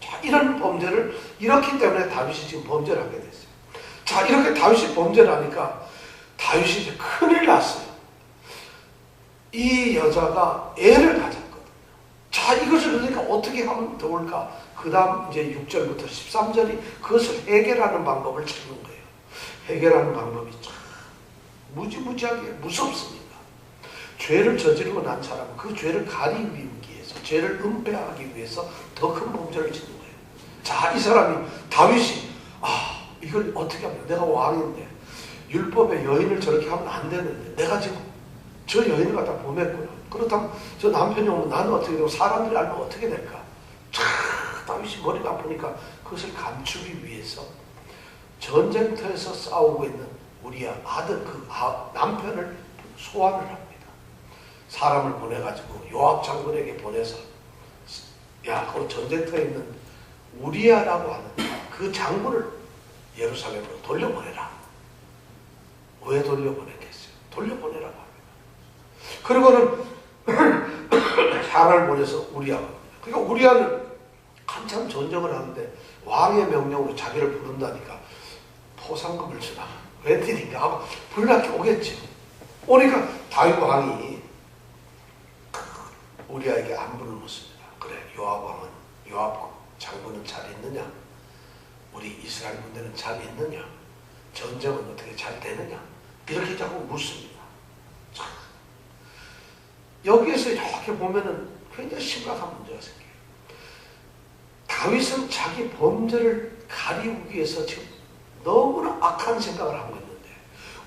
자, 이런 범죄를, 이렇기 때문에 다윗이 지금 범죄를 하게 됐어요. 자, 이렇게 다윗이 범죄를 하니까 다윗이 이제 큰일 났어요. 이 여자가 애를 가졌거든요. 자, 이것을 그러니까 어떻게 하면 좋을까? 그 다음 이제 6절부터 13절이 그것을 해결하는 방법을 찾는 거예요. 해결하는 방법이 참 무지무지하게 무섭습니다. 죄를 저지르고 난 사람은 그 죄를 가리기 위해서, 죄를 은폐하기 위해서 더 큰 범죄를 짓는 거예요. 자, 이 사람이, 다윗이, 이걸 어떻게 하면, 내가 왕인데 율법에 여인을 저렇게 하면 안 되는데 내가 지금 저 여인을 갖다 범했구나. 그렇다면 저 남편이 오면 나는 어떻게 되고 사람들이 알면 어떻게 될까? 다윗이 머리가 아프니까 그것을 감추기 위해서 전쟁터에서 싸우고 있는 우리야 아들 그 남편을 소환을 합니다. 사람을 보내가지고 요압 장군에게 보내서, 야, 그 전쟁터에 있는 우리야라고 하는 그 장군을 예루살렘으로 돌려보내라. 왜 돌려보내겠어요? 돌려보내라고 합니다. 그리고는 사람을 보내서 우리야가, 그러니까 우리야는 한참 전쟁을 하는데 왕의 명령으로 자기를 부른다니까 포상금을 주나 웬일인가 하고 불락이 오겠죠. 오니까 다윗 왕이 우리야에게 안부를 묻습니다. 그래, 요압 왕은, 요압 장군은 잘 있느냐? 우리 이스라엘 군대는 잘 있느냐? 전쟁은 어떻게 잘 되느냐? 이렇게 자꾸 묻습니다. 자, 여기에서 이렇게 보면은 굉장히 심각한 문제가 생겨요. 다윗은 자기 범죄를 가리우기 위해서 지금 너무나 악한 생각을 하고 있는데,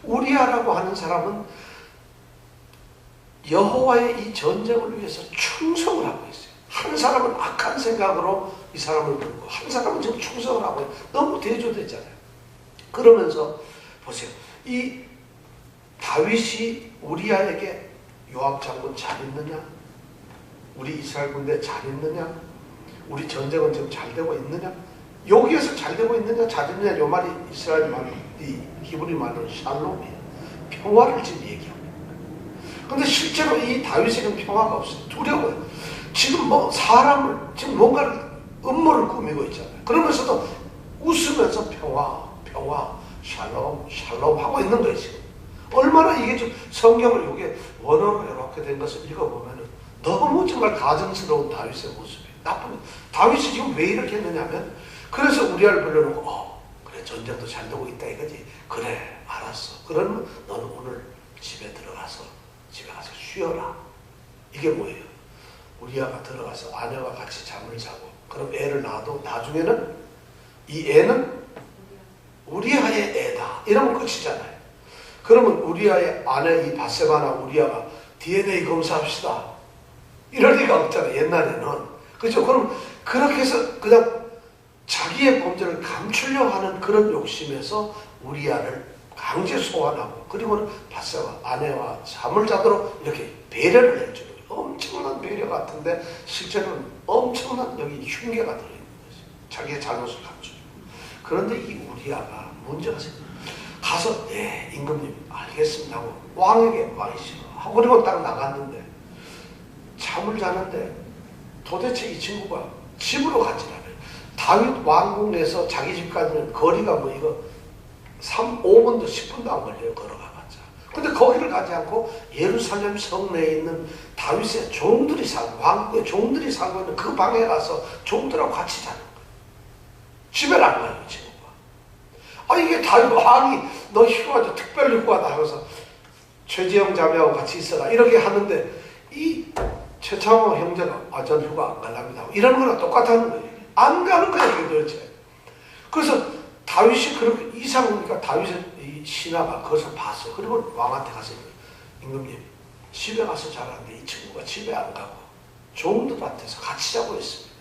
우리야라고 하는 사람은 여호와의 이 전쟁을 위해서 충성을 하고 있어요. 한 사람은 악한 생각으로 이 사람을 부르고 한 사람은 지금 충성을 하고 있어요. 너무 대조되잖아요. 그러면서 보세요. 이 다윗이 우리야에게 요압 장군 잘 있느냐? 우리 이스라엘 군대 잘 있느냐? 우리 전쟁은 지금 잘 되고 있느냐? 여기에서 잘 되고 있느냐? 잘 있느냐? 요 말이 이스라엘 말, 이 히브리 말로 샬롬이에요. 평화를 지금 얘기합니다. 근데 실제로 이 다윗에게는 평화가 없어요. 두려워요. 지금 뭐 사람을, 지금 뭔가 음모를 꾸미고 있잖아요. 그러면서도 웃으면서 평화, 샬롬, 샬롬 하고 있는 거예요, 지금. 얼마나 이게 좀 성경을 이게 원어로 이렇게 된 것을 읽어보면은 너무 정말 가증스러운 다윗의 모습이에요. 나쁜, 다윗이 지금 왜 이렇게 했느냐면, 그래서 우리야를 불러놓고, 그래, 전쟁도 잘 되고 있다 이거지. 그래, 알았어. 그러면 너는 오늘 집에 들어가서 쉬어라. 이게 뭐예요? 우리야가 들어가서 아내와 같이 잠을 자고, 그럼 애를 낳아도 나중에는 이 애는 우리야의 애다. 이러면 끝이잖아요. 그러면 우리아의 아내 이 바세바나 우리아가 DNA 검사합시다. 이럴 리가 없잖아요. 옛날에는. 그죠? 그럼 그렇게 해서 그냥 자기의 범죄를 감추려 하는 그런 욕심에서 우리아를 강제 소환하고, 그리고는 바세바 아내와 잠을 자도록 이렇게 배려를 해주는 거예요. 엄청난 배려 같은데 실제로는 엄청난 여기 흉계가 들어있는 거죠. 자기의 잘못을 감추고. 그런데 이 우리아가 문제가 생겨요. 가서 네 임금님 알겠습니다 하고 왕에게 왕이시여 하고 그리고 딱 나갔는데 잠을 자는데 도대체 이 친구가 집으로 가지라며. 다윗 왕궁 내서 자기 집까지는 거리가 뭐 이거 5분도 10분도 안 걸려요. 걸어가봤자. 근데 거기를 가지 않고 예루살렘 성내에 있는 다윗의 종들이 살고, 왕국의 종들이 살고 있는 그 방에 가서 종들하고 같이 자는 거예요. 집에 안 가요, 이 친구가. 아, 이게 다윗 왕이 너 휴가죠. 특별 휴가다 하면서 최재형 자매하고 같이 있어라. 이렇게 하는데 이 최창호 형제가 아, 전 휴가 안 갈랍니다. 이러는 거랑 똑같다는 거예요. 안 가는 거예요, 도대체. 그래서 다윗이 그렇게 이상하니까 다윗의 이 신하가 그것을 봤어. 그리고 왕한테 가서 임금님 집에 가서 자라는데 이 친구가 집에 안 가고 종들한테서 같이 자고 있습니다.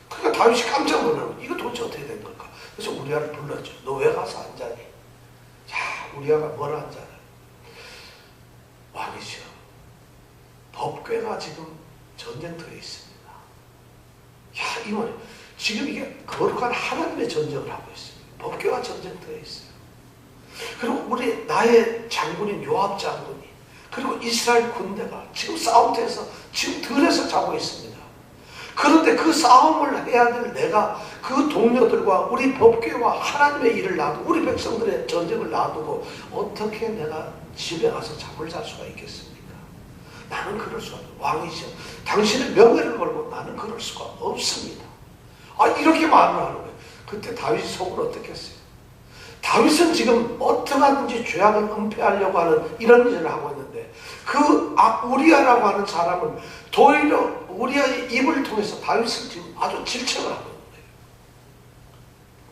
그러니까 다윗이 깜짝 놀라고 이거 도대체 어떻게 된 걸까? 그래서 우리아를 불렀죠. 너 왜 가서 안 자니? 자, 우리아가 뭘 안 자냐? 왕이시여, 법궤가 지금 전쟁터에 있습니다. 야, 이 말이 지금 이게 거룩한 하나님의 전쟁을 하고 있습니다. 법궤가 전쟁터에 있어요. 그리고 나의 장군인 요압 장군이, 그리고 이스라엘 군대가 지금 싸움터에서 지금 들에서 자고 있습니다. 그런데 그 싸움을 해야 될 내가 그 동료들과 우리 법궤와 하나님의 일을 놔두고 우리 백성들의 전쟁을 놔두고 어떻게 내가 집에 가서 잠을 잘 수가 있겠습니까? 나는 그럴 수가 없어요. 왕이시여, 당신의 명예를 걸고 나는 그럴 수가 없습니다. 아, 이렇게 말을 하는 거예요. 그때 다윗이 속으로 어떻게 했어요? 다윗은 지금 어떻게 하든지 죄악을 은폐하려고 하는 이런 일을 하고 있는데 그 우리아라고 하는 사람은 도리어 우리아의 입을 통해서 다윗을 지금 아주 질책을 하고 있는 거예요.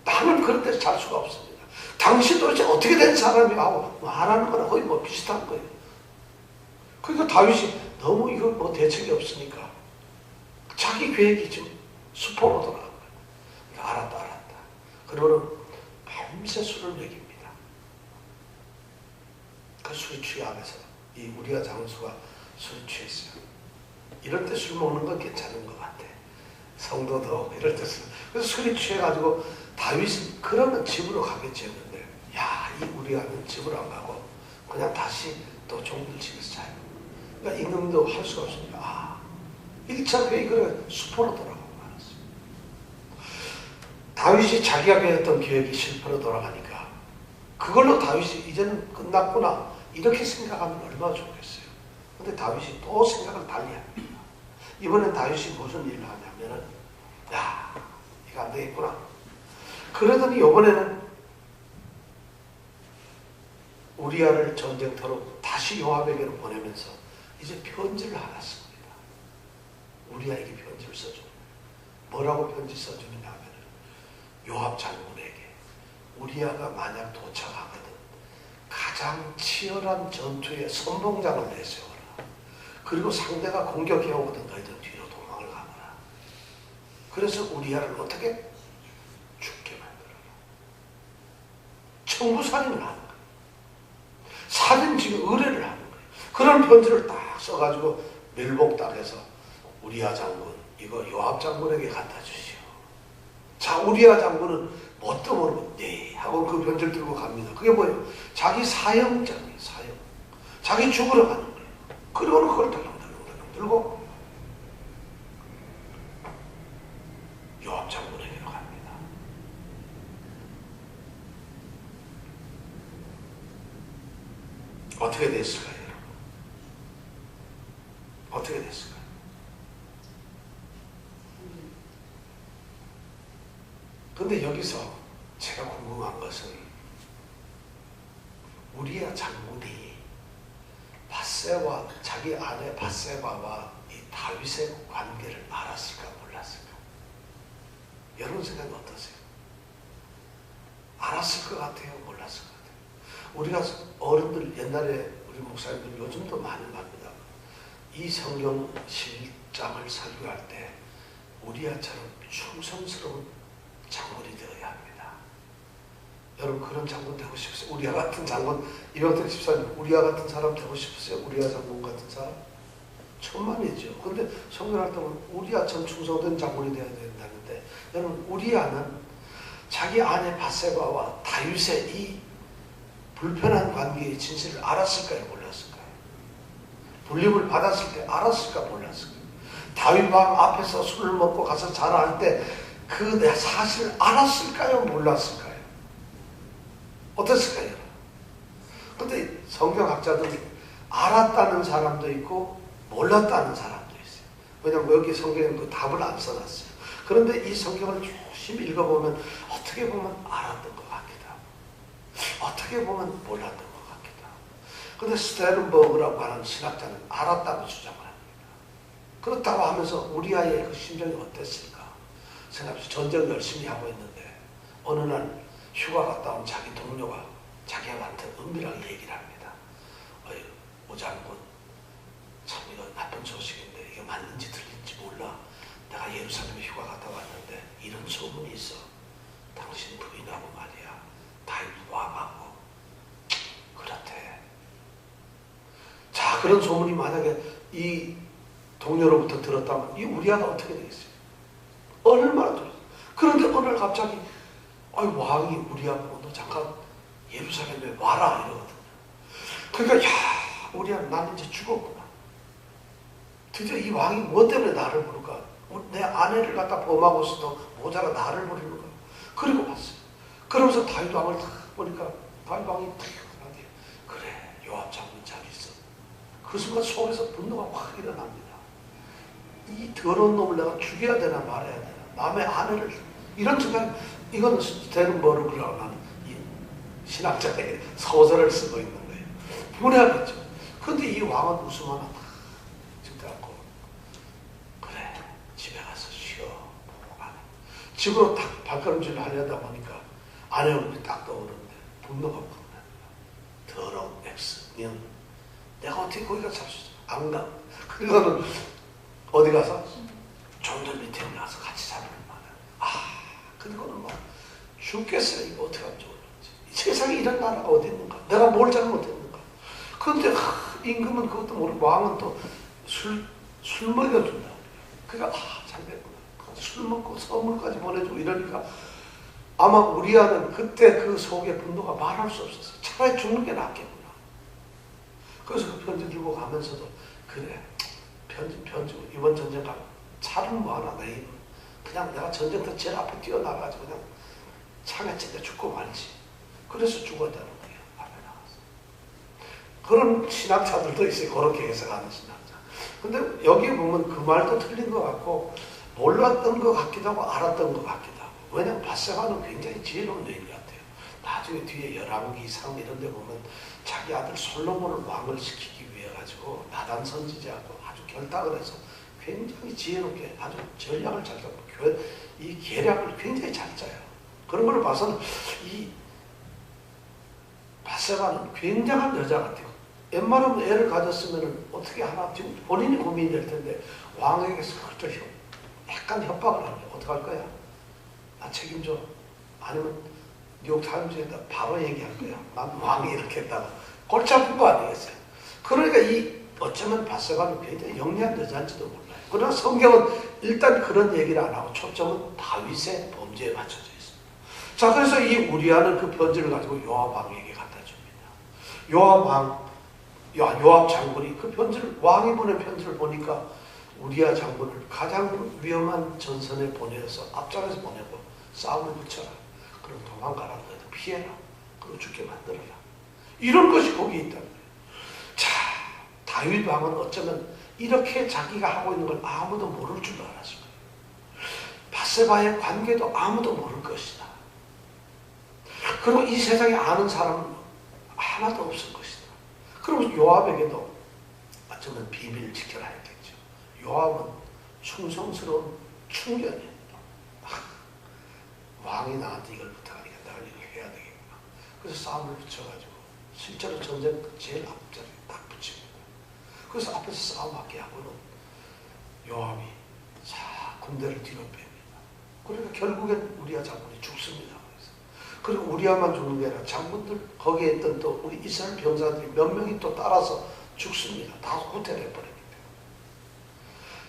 나는 그런 데서 잘 수가 없습니다. 당신 도대체 어떻게 된 사람이 하고 말하는 거랑 거의 뭐 비슷한 거예요. 그러니까 다윗이 너무 이거 뭐 대책이 없으니까 자기 계획이 지금 수포로 돌아간 거예요. 알았다. 그러고는 밤새 술을 먹입니다. 그 술이 취하면서 이 우리아 장수가 술이 취했어요. 이럴 때 술 먹는 건 괜찮은 것 같아. 성도도 이럴 때 술. 그래서 술이 취해가지고 다윗이 그러면 집으로 가겠지 했는데, 야, 이 우리아는 집으로 안 가고 그냥 다시 또 종들 집에서 자요. 그러니까 임금도 할 수가 없습니다. 아, 1차 회의 그래 수포로 돌아가고 말았어요. 다윗이 자기가 계획했던 계획이 실패로 돌아가니까 그걸로 다윗이 이제는 끝났구나 이렇게 생각하면 얼마나 좋겠어요. 근데 다윗이 또 생각을 달리 합니다. 이번엔 다윗이 무슨 일을 하냐면은, 야, 이거 안 되겠구나. 그러더니 이번에는 우리아를 전쟁터로 다시 요압에게로 보내면서 이제 편지를 하나 씁니다. 우리아에게 편지를 써줍니다. 뭐라고 편지 써주느냐 하면은, 요압 장군에게 우리아가 만약 도착하거든 가장 치열한 전투에 선봉장을 내세워라. 그리고 상대가 공격해오거든 너희들 뒤로 도망을 가거라. 그래서 우리아를 어떻게? 죽게 만들어라. 청부살인을 하는 거예요. 살인지가 의뢰를 하는 거예요. 그런 편지를 딱 써가지고 밀봉당해서 우리아 장군 이거 요압 장군에게 갖다 주시오. 자, 우리아 장군은 뭣도 모르고 네 하고 그 편지를 들고 갑니다. 그게 뭐예요? 자기 사형장이에요. 사형. 자기 죽으러 가는 거예요. 그리고는 그걸 덜렁덜렁 들고 요압 장군에게로 갑니다. 어떻게 됐을까요, 여러분? 어떻게 됐을까요? 근데 여기서 제가 궁금한 것은 우리아 장군이 바세와 자기 아내 바세바와 이 다윗의 관계를 알았을까 몰랐을까? 여러분 생각은 어떠세요? 알았을 것 같아요? 몰랐을 것 같아요? 우리가 어른들 옛날에 우리 목사님들 요즘도 많이 합니다. 이 성경 11장을 설교할 때 우리야처럼 충성스러운 장군이 되어야 합니다. 여러분 그런 장군 되고 싶으세요? 우리야 같은 장군, 이병택 집사님 우리야 같은 사람 되고 싶으세요? 우리야 장군 같은 사람? 천만이죠. 근데 성경할 때 보면 우리야처럼 충성된 장군이 되어야 된다는데, 여러분 우리야는 자기 아내 밧세바와 다윗의 이 불편한 관계의 진실을 알았을까요? 몰랐을까요? 불림을 받았을 때 알았을까? 몰랐을까요? 다윗 왕 앞에서 술을 먹고 가서 자라할 때 그 사실을 알았을까요? 몰랐을까요? 어땠을까요? 근데 성경학자들이 알았다는 사람도 있고 몰랐다는 사람도 있어요. 왜냐하면 여기 성경에 그 답을 안 써놨어요. 그런데 이 성경을 조심히 읽어보면 어떻게 보면 알았던 것 같기도 하고 어떻게 보면 몰랐던 것 같기도 하고. 그런데 스테른버그라고 하는 신학자는 알았다고 주장을 합니다. 그렇다고 하면서 우리아의 그 심정이 어땠을까 생각해서 전쟁 열심히 하고 있는데 어느 날 휴가 갔다 온 자기 동료가 자기한테 은밀하게 얘기를 합니다. 오 장군, 참 이거 나쁜 소식인데 이게 맞는지 틀린지 몰라. 내가 예루살렘에 휴가 갔다 왔는데 이런 소문이 있어. 당신 부인하고 말이야 다윗 왕하고 그렇대. 자, 그런 소문이 만약에 이 동료로부터 들었다면 이 우리아가 어떻게 되겠어요? 얼마나 들었어요. 그런데 어느 날 갑자기 왕이 우리아보고 너 잠깐 예루살렘에 와라 이러거든요. 그러니까 야, 우리아 난 이제 죽었구나. 드디어 이 왕이 뭐 때문에 나를 부를까? 내 아내를 갖다 범하고 있어도 모자라 나를 부르는 거야. 그리고 봤어요. 그러면서 다윗 왕을 딱 보니까 다윗 왕이 탁하게 그래 요압 장군 잘 있어. 그 순간 속에서 분노가 확 일어납니다. 이 더러운 놈을 내가 죽여야 되나 말아야 되나. 남의 아내를 이런 생각. 이건 스테른버그라고 하는 이 신학자의 소설을 쓰고 있는 거예요. 분해하겠죠. 그런데 이 왕은 웃음 하나 딱 짓더라고. 그래 집에 가서 쉬어. 집으로 딱 발걸음질을 하려다 보니까 아내 얼굴이 딱 떠오르는데 분노가 확 납니다. 더러운 X 년 내가 어떻게 거기 가서 잡수 있어. 안 가. 그거는 어디 가서 좀더 밑에 올라가서 같이 잡으면 그거는 막 죽겠어요. 이거 어떻게 하면 좋을지. 세상에 이런 나라가 어디 있는가? 내가 뭘 잘못했는가? 그런데 임금은 그것도 모르고 왕은 또 술 먹여준다. 그러니까 잘 됐구나. 술 먹고 선물까지 보내주고 이러니까 아마 우리아는 그때 그 속의 분노가 말할 수 없었어요. 차라리 죽는 게 낫겠구나. 그래서 그 편지 들고 가면서도 그래 편지 이번 전쟁 가면 차를 뭐 하나 내 그냥 내가 전쟁터 제일 앞에 뛰어나가지고 그냥 창에 찔려 죽고 말지. 그래서 죽었다는 거예요. 앞에 나가서. 그런 신학자들도 있어요. 그렇게 해석하는 신학자. 근데 여기 보면 그 말도 틀린 것 같고 몰랐던 것 같기도 하고 알았던 것 같기도 하고. 왜냐하면 밧세바는 굉장히 지혜로운 여인 같아요. 나중에 뒤에 열왕기 상 이런 데 보면 자기 아들 솔로몬을 왕을 시키기 위해 가지고 나단 선지자하고 아주 결탁을 해서 굉장히 지혜롭게 아주 전략을 잘 짜고 이 계략을 굉장히 잘 짜요. 그런 걸 봐서는 이 밧세바는 굉장한 여자 같아요. 웬만하면 애를 가졌으면 어떻게 하나 지금 본인이 고민이 될 텐데 왕에게서 그렇게 약간 협박을 하면 어떡할 거야? 나 책임져. 아니면 뉴욕 타임즈에다 바로 얘기할 거야. 난 왕이 이렇게 했다고. 골치 아픈 거 아니겠어요? 그러니까 이 어쩌면 밧세바는 굉장히 영리한 여자인지도 몰라요. 그러나 성경은 일단 그런 얘기를 안 하고 초점은 다윗의 범죄에 맞춰져 있습니다. 자, 그래서 이 우리아는 그 편지를 가지고 요압 왕에게 갖다 줍니다. 요압 장군이 그 편지를, 왕이 보낸 편지를 보니까 우리아 장군을 가장 위험한 전선에 보내서 앞장에서 보내고 싸움을 붙여라. 그럼 도망가라. 피해라. 그리고 죽게 만들어라. 이런 것이 거기 있다는 거예요. 자, 다윗 왕은 어쩌면 이렇게 자기가 하고 있는 걸 아무도 모를 줄 알았을 거예요. 밧세바의 관계도 아무도 모를 것이다. 그리고 이 세상에 아는 사람은 하나도 없을 것이다. 그리고 요압에게도 어쩌면 비밀을 지켜라 했겠죠. 요압은 충성스러운 충견이에요. 왕이 나한테 이걸 부탁하니까 내가 이걸 해야 되겠구나. 그래서 싸움을 붙여가지고 실제로 전쟁 제일 앞자리에 딱 붙입니다. 그래서 앞에서 싸움하게 하고는 요압이 자 군대를 뒤로 뺍니다. 그러니까 결국엔 우리아 장군이 죽습니다. 그리고 우리아만 죽는 게 아니라 장군들 거기에 있던 또 우리 이스라엘 병사들이 몇 명이 또 따라서 죽습니다. 다 후퇴해 버립니다.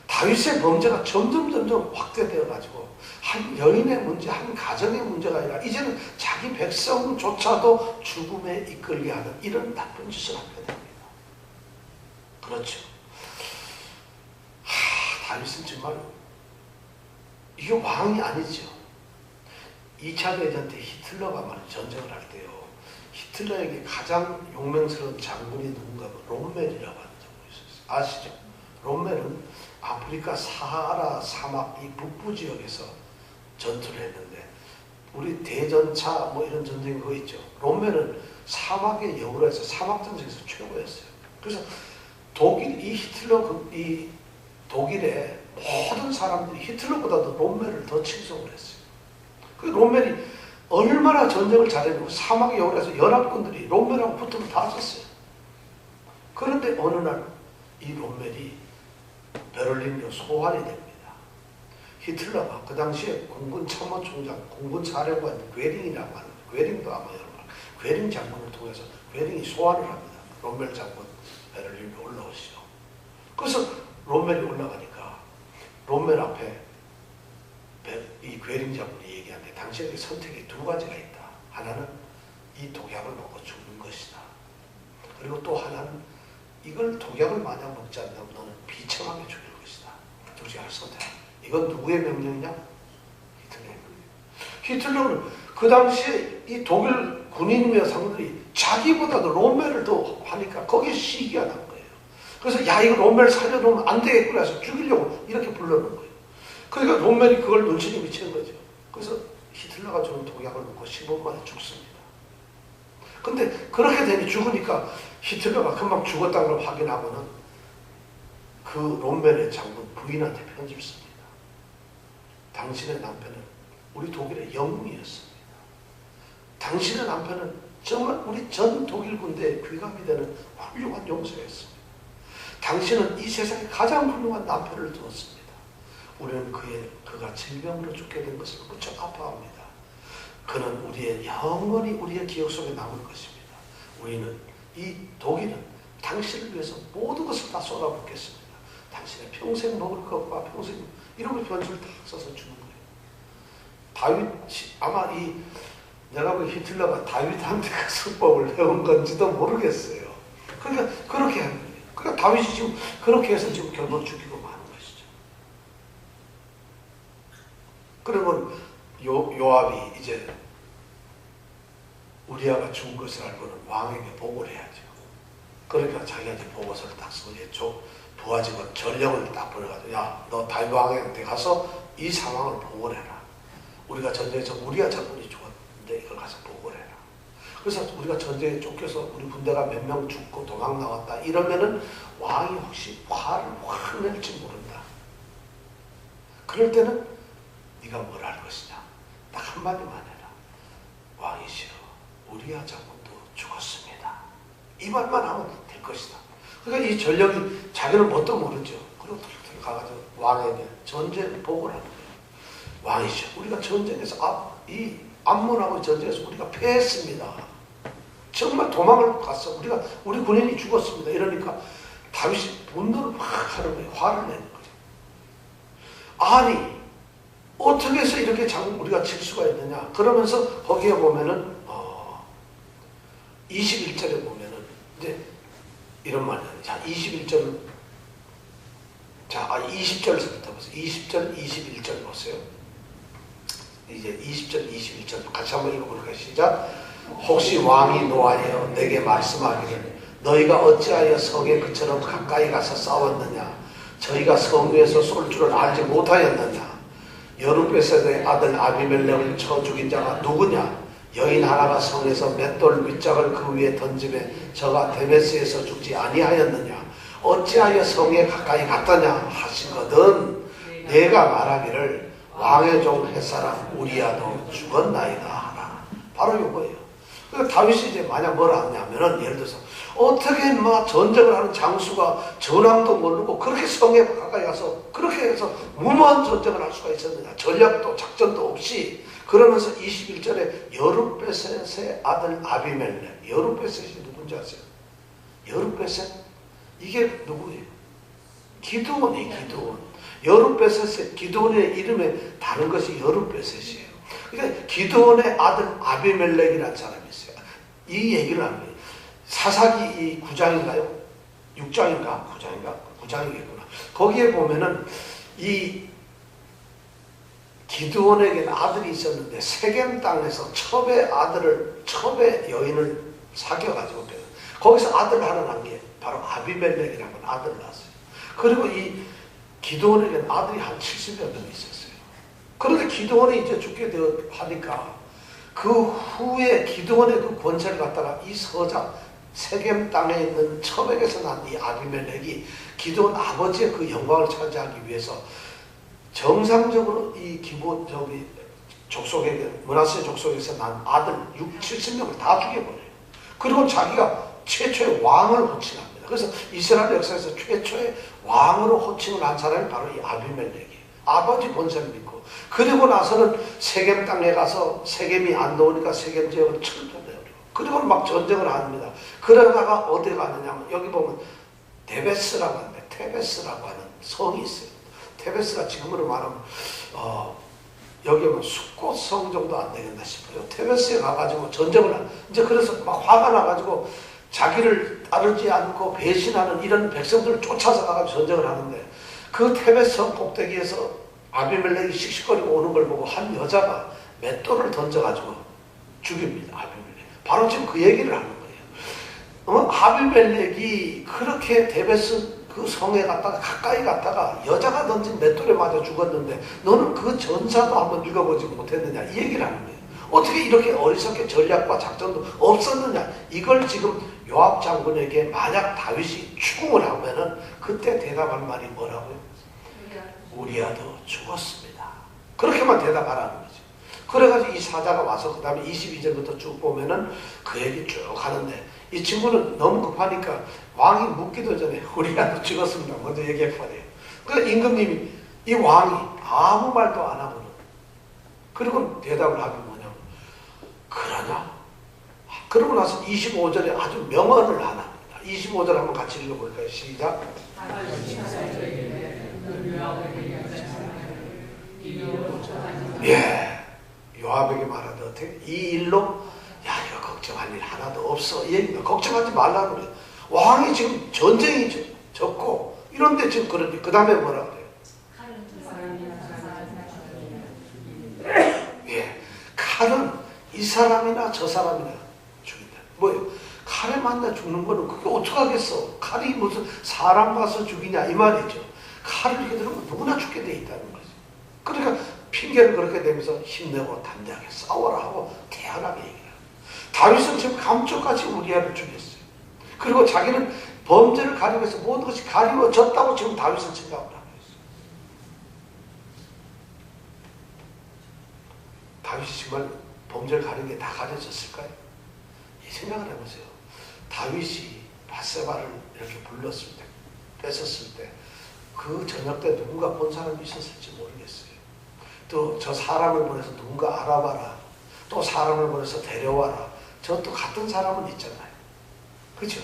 다윗의 범죄가 점점 확대되어 가지고 한 여인의 문제, 한 가정의 문제가 아니라 이제는 자기 백성조차도 죽음에 이끌게 하는 이런 나쁜 짓을 하게 됩니다. 그렇죠. 다윗은 정말 이게 왕이 아니죠. 2차 대전 때 히틀러가 말이죠. 전쟁을 할 때요. 히틀러에게 가장 용맹스러운 장군이 누군가 하면 롬멜이라고 하는 장군이 있었어요. 아시죠? 롬멜은 아프리카 사하라 사막 이 북부 지역에서 전투를 했는데 우리 대전차 뭐 이런 전쟁이 그거 있죠. 롬멜은 사막의 여우라 해서 사막 전쟁에서 최고였어요. 그래서 이 히틀러 이 독일의 모든 사람들이 히틀러보다도 롬멜을 더 칭송을 했어요. 그 롬멜이 얼마나 전쟁을 잘했고 사막의 여우라서 연합군들이 롬멜하고 붙으면 다 졌어요. 그런데 어느 날 이 롬멜이 베를린으로 소환이 됩니다. 히틀러가 그 당시에 공군 참모총장, 공군 사령관 괴링이라고 하는 괴링도 아마 여러분 괴링 장군을 통해서 괴링이 소환을 합니다. 롬멜 장군 베를린에 올라오시죠. 그래서 롬멜이 올라가니까 롬멜 앞에 이 괴링 장군이 얘기하는데 당신에게 선택이 두 가지가 있다. 하나는 이 독약을 먹고 죽는 것이다. 그리고 또 하나는 이걸 독약을 만약 먹지 않는다면 너는 비참하게 죽일 것이다. 둘 중에 하나를 선택. 이건 누구의 명령이냐? 히틀러의 명령. 히틀러는 그 당시에 이 독일 군인이며 상들이 자기보다도 롬멜을 더 하니까 거기에 시기가 난 거예요. 그래서 야 이거 롬멜 살려놓으면 안 되겠구나 해서 죽이려고 이렇게 불러놓은 거예요. 그러니까 롬멜이 그걸 눈치를 미치는 거죠. 그래서 히틀러가 주는 독약을 먹고 15분 만에 죽습니다. 근데 그렇게 되니 죽으니까 히틀러가 금방 죽었다는 걸 확인하고는 그 롬멜의 장군 부인한테 편지를 씁니다. 당신의 남편은 우리 독일의 영웅이었습니다. 당신의 남편은 정말 우리 전 독일 군대의 귀감이 되는 훌륭한 용사였습니다. 당신은 이 세상에 가장 훌륭한 남편을 두었습니다. 우리는 그가 질병으로 죽게 된 것을 무척 아파합니다. 그는 우리의 영원히 우리의 기억 속에 남을 것입니다. 우리는 이 독일은 당신을 위해서 모든 것을 다 쏟아붓겠습니다. 당신의 평생 먹을 것과 평생 이런 걸 편지를 다 써서 주는 거예요. 다윗이 아마 내가 보기 히틀러가 다윗한테 그 수법을 배운 건지도 모르겠어요. 그러니까 그렇게 한 거예요. 그러니까 다윗이 지금 그렇게 해서 지금 결국 죽이고 마는 것이죠. 그러면 요압이 이제 우리아가 죽은 것을 알고는 왕에게 보고를 해야죠. 그러니까 자기한테 보고서를 딱 쓰고 부하직원 전령을 딱 보내가지고 야, 너 다윗 왕한테 가서 이 상황을 보고를 해라. 우리가 전쟁에서 우리아 장군이 죽었는데 이걸 가서 보고를 해라. 그래서 우리가 전쟁에 쫓겨서 우리 군대가 몇 명 죽고 도망 나왔다 이러면은 왕이 혹시 화를 확 낼지 모른다. 그럴 때는 네가 뭘 할 것이냐. 딱 한마디만 해라. 왕이시여 우리아 장군도 죽었습니다. 이 말만 하면 될 것이다. 그러니까 이 전령이 자기는 뭣도 모르죠. 그리고 툭툭 가가지고 왕에게 전쟁 보고를 하는 거예요. 왕이시여 우리가 전쟁에서 이 암몬하고 전쟁에서 우리가 패했습니다. 정말 도망을 갔어. 우리 군인이 죽었습니다. 이러니까 다윗이 분노를 확 하는 거예요. 화를 내는 거죠. 아니 어떻게 해서 이렇게 우리가 질 수가 있느냐. 그러면서 거기에 보면은 21절에 보면은 이제 이런 말이에요. 자 21절 20절부터 보세요. 20절 21절 보세요. 이제 20절 21절 같이 한번 읽어볼까요? 시작. 혹시 왕이 노하여 내게 말씀하기를 너희가 어찌하여 성에 그처럼 가까이 가서 싸웠느냐. 저희가 성 위에서 쏠 줄을 알지 못하였느냐. 여룻베셋의 아들 아비멜렉을 쳐 죽인 자가 누구냐. 여인 하나가 성에서 맷돌 윗짝을 그 위에 던짐에 저가 데메스에서 죽지 아니하였느냐. 어찌하여 성에 가까이 갔더냐 하시거든 내가 말하기를 왕의 종 햇사람 우리아도 죽었나이다 하라. 바로 이거예요. 그래서 다윗이 이제 만약 뭘 하냐면은, 예를 들어서 어떻게 막 전쟁을 하는 장수가 전황도 모르고 그렇게 성에 가까이 가서 그렇게 해서 무모한 전쟁을 할 수가 있었느냐. 전략도 작전도 없이. 그러면서 21절에 여룹베셋의 아들 아비멜렉. 여룹베셋이 누군지 아세요? 여룹베셋? 이게 누구예요? 기드온이에요. 기드온. 여룹베셋의 기드온의 이름에 다른 것이 여룹베셋이에요. 그러니까 기드온의 아들 아비멜렉이라는 사람이 있어요. 이 얘기를 하는 거예요. 사사기 이 9장인가요? 6장인가? 9장인가? 9장이겠구나. 거기에 보면은 이 기드온에게는 아들이 있었는데 세겜 땅에서 첩의 여인을 사귀어가지고 거기서 아들을 하나 낳은 게 바로 아비멜렉이라는 아들을 낳았어요. 그리고 이 기드온에게는 아들이 한 70여 명 있었어요. 그런데 기드온이 이제 죽게 되어 하니까 그 후에 기드온의 그 권세를 갖다가 이 서자 세겜 땅에 있는 첩에게서 난 이 아비멜렉이 기드온 아버지의 그 영광을 차지하기 위해서 정상적으로 이 족속에게, 므낫세 족속에서 난 아들 70명을 다 죽여버려요. 그리고 자기가 최초의 왕을 호칭합니다. 그래서 이스라엘 역사에서 최초의 왕으로 호칭을 한 사람이 바로 이 아비멜렉이에요. 아버지 본세를 믿고. 그리고 나서는 세겜 땅에 가서 세겜이 안 나오니까 세겜 지역을 철도해요. 그리고 막 전쟁을 합니다. 그러다가 어디 가느냐면 여기 보면 데베스라고 하는데 테베스라고 하는 성이 있어요. 테베스가 지금으로 말하면 여기 오면 숫꽃성 정도 안 되겠나 싶어요. 테베스에 가가지고 전쟁을 이제 그래서 막 화가 나가지고 자기를 따르지 않고 배신하는 이런 백성들을 쫓아서 가가지고 전쟁을 하는데 그 테베스 성 꼭대기에서 아비멜렉이 씩씩거리고 오는 걸 보고 한 여자가 맷돌을 던져가지고 죽입니다. 아비멜렉. 바로 지금 그 얘기를 하는 거예요. 아비멜렉이 그렇게 데베스 그 성에 갔다가 가까이 갔다가 여자가 던진 맷돌에 맞아 죽었는데 너는 그 전사도 한번 읽어보지 못했느냐 이 얘기를 하는 거예요. 어떻게 이렇게 어리석게 전략과 작전도 없었느냐. 이걸 지금 요압 장군에게 만약 다윗이 추궁을 하면은 그때 대답할 말이 뭐라고요? 우리아도 죽었습니다. 그렇게만 대답하라는 거죠. 그래가지고 이 사자가 와서 그 다음에 22절부터 쭉 보면은 그 얘기 쭉 하는데 이 친구는 너무 급하니까 왕이 묻기도 전에 우리라도 죽었습니다. 먼저 얘기해버려요. 그래서 임금님이 이 왕이 아무 말도 안 하고는 그리고 대답을 하긴 뭐냐면 그러냐? 그러고 나서 25절에 아주 명언을 하나 합니다. 25절 한번 같이 읽어볼까요? 시작. 예, 요압에게 말하되 어떻게 이 일로 야 이거 걱정할 일 하나도 없어. 이 얘기가 걱정하지 말라고 그래요. 왕이 지금 전쟁이 졌고 이런데 지금 그런데 그 다음에 뭐라 그래요? 예, 칼은 이 사람이나 저 사람이나 죽인다. 뭐예요? 칼에 맞나 죽는 거는 그게 어떡하겠어. 칼이 무슨 사람 가서 죽이냐 이 말이죠. 칼을 이렇게 들으면 누구나 죽게 돼 있다는 거죠. 그러니까 핑계를 그렇게 대면서 힘내고 담대하게 싸워라 하고 태연하게 얘기해요. 다윗은 지금 감쪽같이 우리아를 죽였어요. 그리고 자기는 범죄를 가리면서 모든 것이 가리워졌다고 지금 다윗은 생각을 하고 있어요. 다윗이 정말 범죄를 가린 게 다 가려졌을까요? 이 생각을 해보세요. 다윗이 밧세바를 이렇게 불렀을 때, 뺏었을 때, 그 저녁 때 누군가 본 사람이 있었을지 모르겠어요. 또 저 사람을 보내서 누군가 알아봐라. 또 사람을 보내서 데려와라. 저 또 같은 사람은 있잖아요. 그렇죠?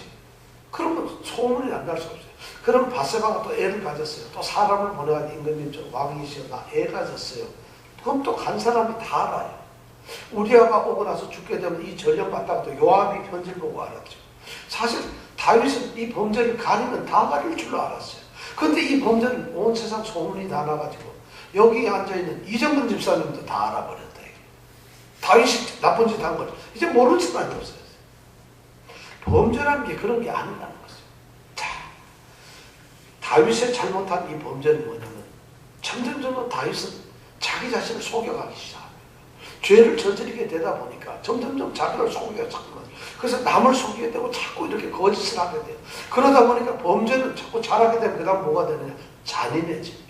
그러면 소문이 안 날 수 없어요. 그럼 밧세바가 또 애를 가졌어요. 또 사람을 보내가지고 임금님 저 왕이시여 나 애 가졌어요. 그럼 또 간 사람이 다 알아요. 우리아가 오고 나서 죽게 되면 이 전령 받다가 또 요압이 편지를 보고 알았죠. 사실 다윗은 이 범죄를 가리면 다 가릴 줄로 알았어요. 그런데 이 범죄는 온 세상 소문이 다 나가지고 여기 앉아있는 이정근 집사님도 다 알아버렸다. 다윗이 나쁜 짓 한 걸 이제 모르는 사람이 없어요. 범죄라는 게 그런 게 아니라는 거죠. 자, 다윗의 잘못한 이 범죄는 뭐냐면 점점 다윗은 자기 자신을 속여가기 시작합니다. 죄를 저지르게 되다 보니까 점점 자기를 속이게 자꾸만. 그래서 남을 속이게 되고 자꾸 이렇게 거짓을 하게 돼요. 그러다 보니까 범죄는 자꾸 잘하게 되면 그 다음 뭐가 되느냐? 잔인해집니다.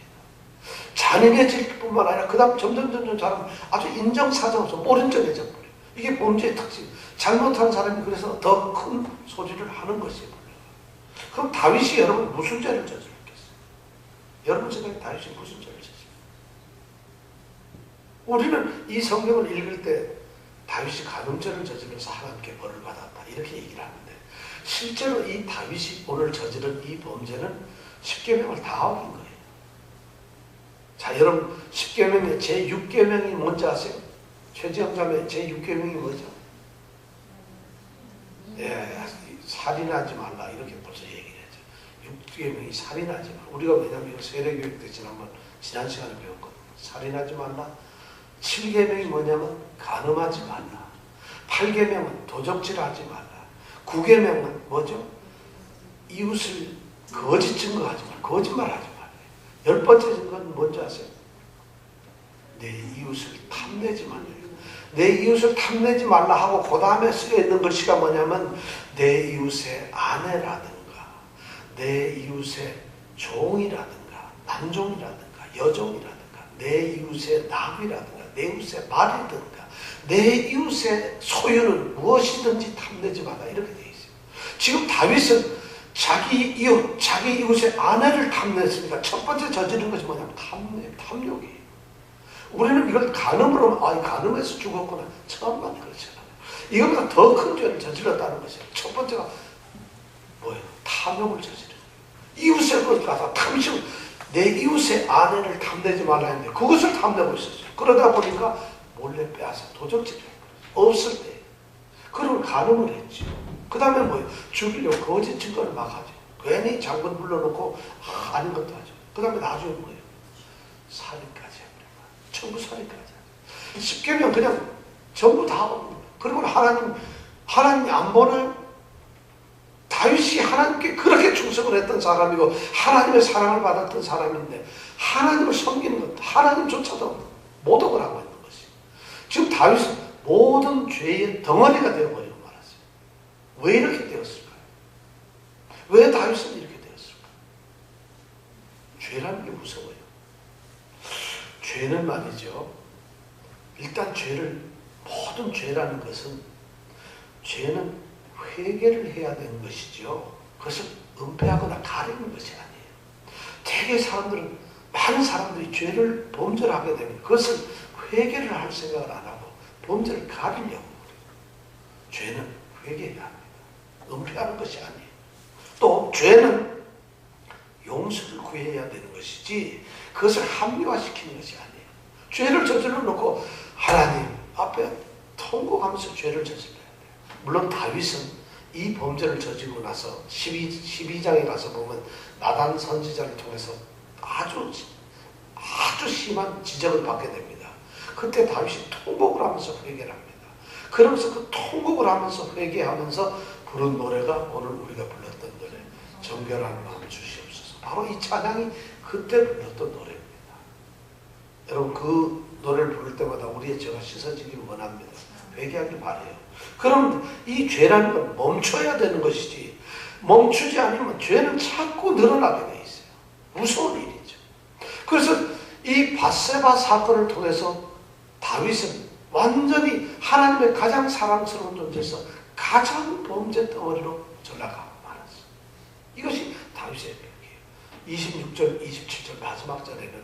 잔인해질 뿐만 아니라 그 다음 점점 잘하면 아주 인정사정 없어 모른적해져 버려요. 이게 범죄의 특징. 잘못한 사람이 그래서 더 큰 소리를 하는 것이에요. 그럼 다윗이 여러분 무슨 죄를 저질렀겠어요? 여러분 생각에 다윗이 무슨 죄를 저질렀어요? 우리는 이 성경을 읽을 때 다윗이 간음죄를 저질러서 하나님께 벌을 받았다 이렇게 얘기를 하는데, 실제로 이 다윗이 오늘 저지른 이 범죄는 십계명을 다 어긴 거예요. 자, 여러분 십계명의 제6계명이 뭔지 아세요? 최지영 자매 제6계명이 뭐죠? 예, 살인하지 말라 이렇게 벌써 얘기를 했죠. 6계명이 살인하지 말라. 우리가 왜냐하면 이거 세례교육 때 지난 시간에 배웠거든요. 살인하지 말라. 7계명이 뭐냐면 간음하지 말라. 8계명은 도적질하지 말라. 9계명은 뭐죠? 이웃을 거짓 증거하지 말라. 거짓말하지 말라. 10번째 증거는 뭔지 아세요? 내 이웃을 탐내지 말라. 내 이웃을 탐내지 말라 하고 그 다음에 쓰여 있는 글씨가 뭐냐면 내 이웃의 아내라든가 내 이웃의 종이라든가 남종이라든가 여종이라든가 내 이웃의 나귀라든가 내 이웃의 말이든가 내 이웃의 소유는 무엇이든지 탐내지 말라 이렇게 되어 있어요. 지금 다윗은 자기 이웃의 아내를 탐냈으니까 첫 번째 저지른 것이 뭐냐면 탐욕이에요. 우리는 이걸 간음으로, 간음해서 죽었구나. 처음만 그렇잖아요. 이것보다 더 큰 죄를 저질렀다는 것이에요. 첫 번째가 뭐예요? 탐욕을 저지른 거예요. 이웃의 걸 가서 탐심, 내 이웃의 아내를 탐내지 말라 했는데 그것을 탐내고 있었어요. 그러다 보니까 몰래 빼앗아 도적질을 했어요. 없을 때. 그러면 간음을 했죠. 그 다음에 뭐예요? 죽이려고 거짓 증거를 막 하죠. 괜히 장군 불러놓고 아닌 것도 하죠. 그 다음에 나중에 뭐예요? 살인까지 해버려요. 전부 살인까지. 10계명 그냥 전부 다 옵니다. 그리고 하나님이 안 보나요? 다윗이 하나님께 그렇게 충성을 했던 사람이고 하나님의 사랑을 받았던 사람인데 하나님을 섬기는 것, 하나님조차도 모독을 하고 있는 것이에요. 지금 다윗은 모든 죄의 덩어리가 되어버리고 말았어요. 왜 이렇게 되었을까요? 왜 다윗은 이렇게 되었을까요? 죄라는 게 무서워요. 죄는 말이죠. 일단 모든 죄라는 것은 죄는 회개를 해야 되는 것이죠. 그것을 은폐하거나 가리는 것이 아니에요. 많은 사람들이 죄를 범죄를 하게 되면 그것을 회개를 할 생각을 안 하고 범죄를 가리려고 그래요. 죄는 회개해야 합니다. 은폐하는 것이 아니에요. 또 죄는 용서를 구해야 되는 것이지 그것을 합리화시키는 것이 아니에요. 죄를 저질러 놓고 하나님 앞에 통곡하면서 죄를 저질러야 돼요. 물론 다윗은 이 범죄를 저지르고 나서 12장에 가서 보면 나단 선지자를 통해서 아주 심한 지적을 받게 됩니다. 그때 다윗이 통곡을 하면서 회개를 합니다. 그러면서 그 통곡을 하면서 회개하면서 부른 노래가 오늘 우리가 불렀던 노래, 정결한 마음 주시옵소서. 바로 이 찬양이 그때 불렀던 노래입니다. 여러분 그 노래를 부를 때마다 우리의 죄가 씻어지기 원합니다. 회개하길 바라요. 그럼 이 죄라는 건 멈춰야 되는 것이지 멈추지 않으면 죄는 자꾸 늘어나게 돼 있어요. 무서운 일이죠. 그래서 이 밧세바 사건을 통해서 다윗은 완전히 하나님의 가장 사랑스러운 존재에서 가장 범죄 덩어리로 전락하고 말았어요. 이것이 다윗의 기록이에요. 26절, 27절 마지막 절에는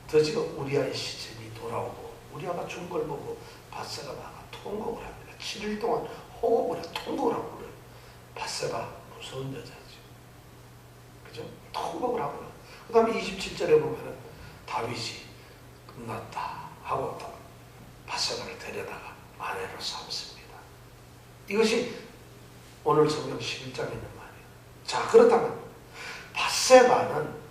드디어 우리아의 시신이 돌아오고 우리아가 죽은 걸 보고 밧세바가 통곡을 합니다. 7일 동안 호흡을 해 통곡을 하고 그래요. 밧세바 무서운 여자죠. 그죠? 통곡을 하고 그 다음에 27절에 보면은 다윗이 끝났다 하고 밧세바를 데려다가 아내로 삼습니다. 이것이 오늘 성경 11장에 있는 말이에요. 자, 그렇다면 밧세바는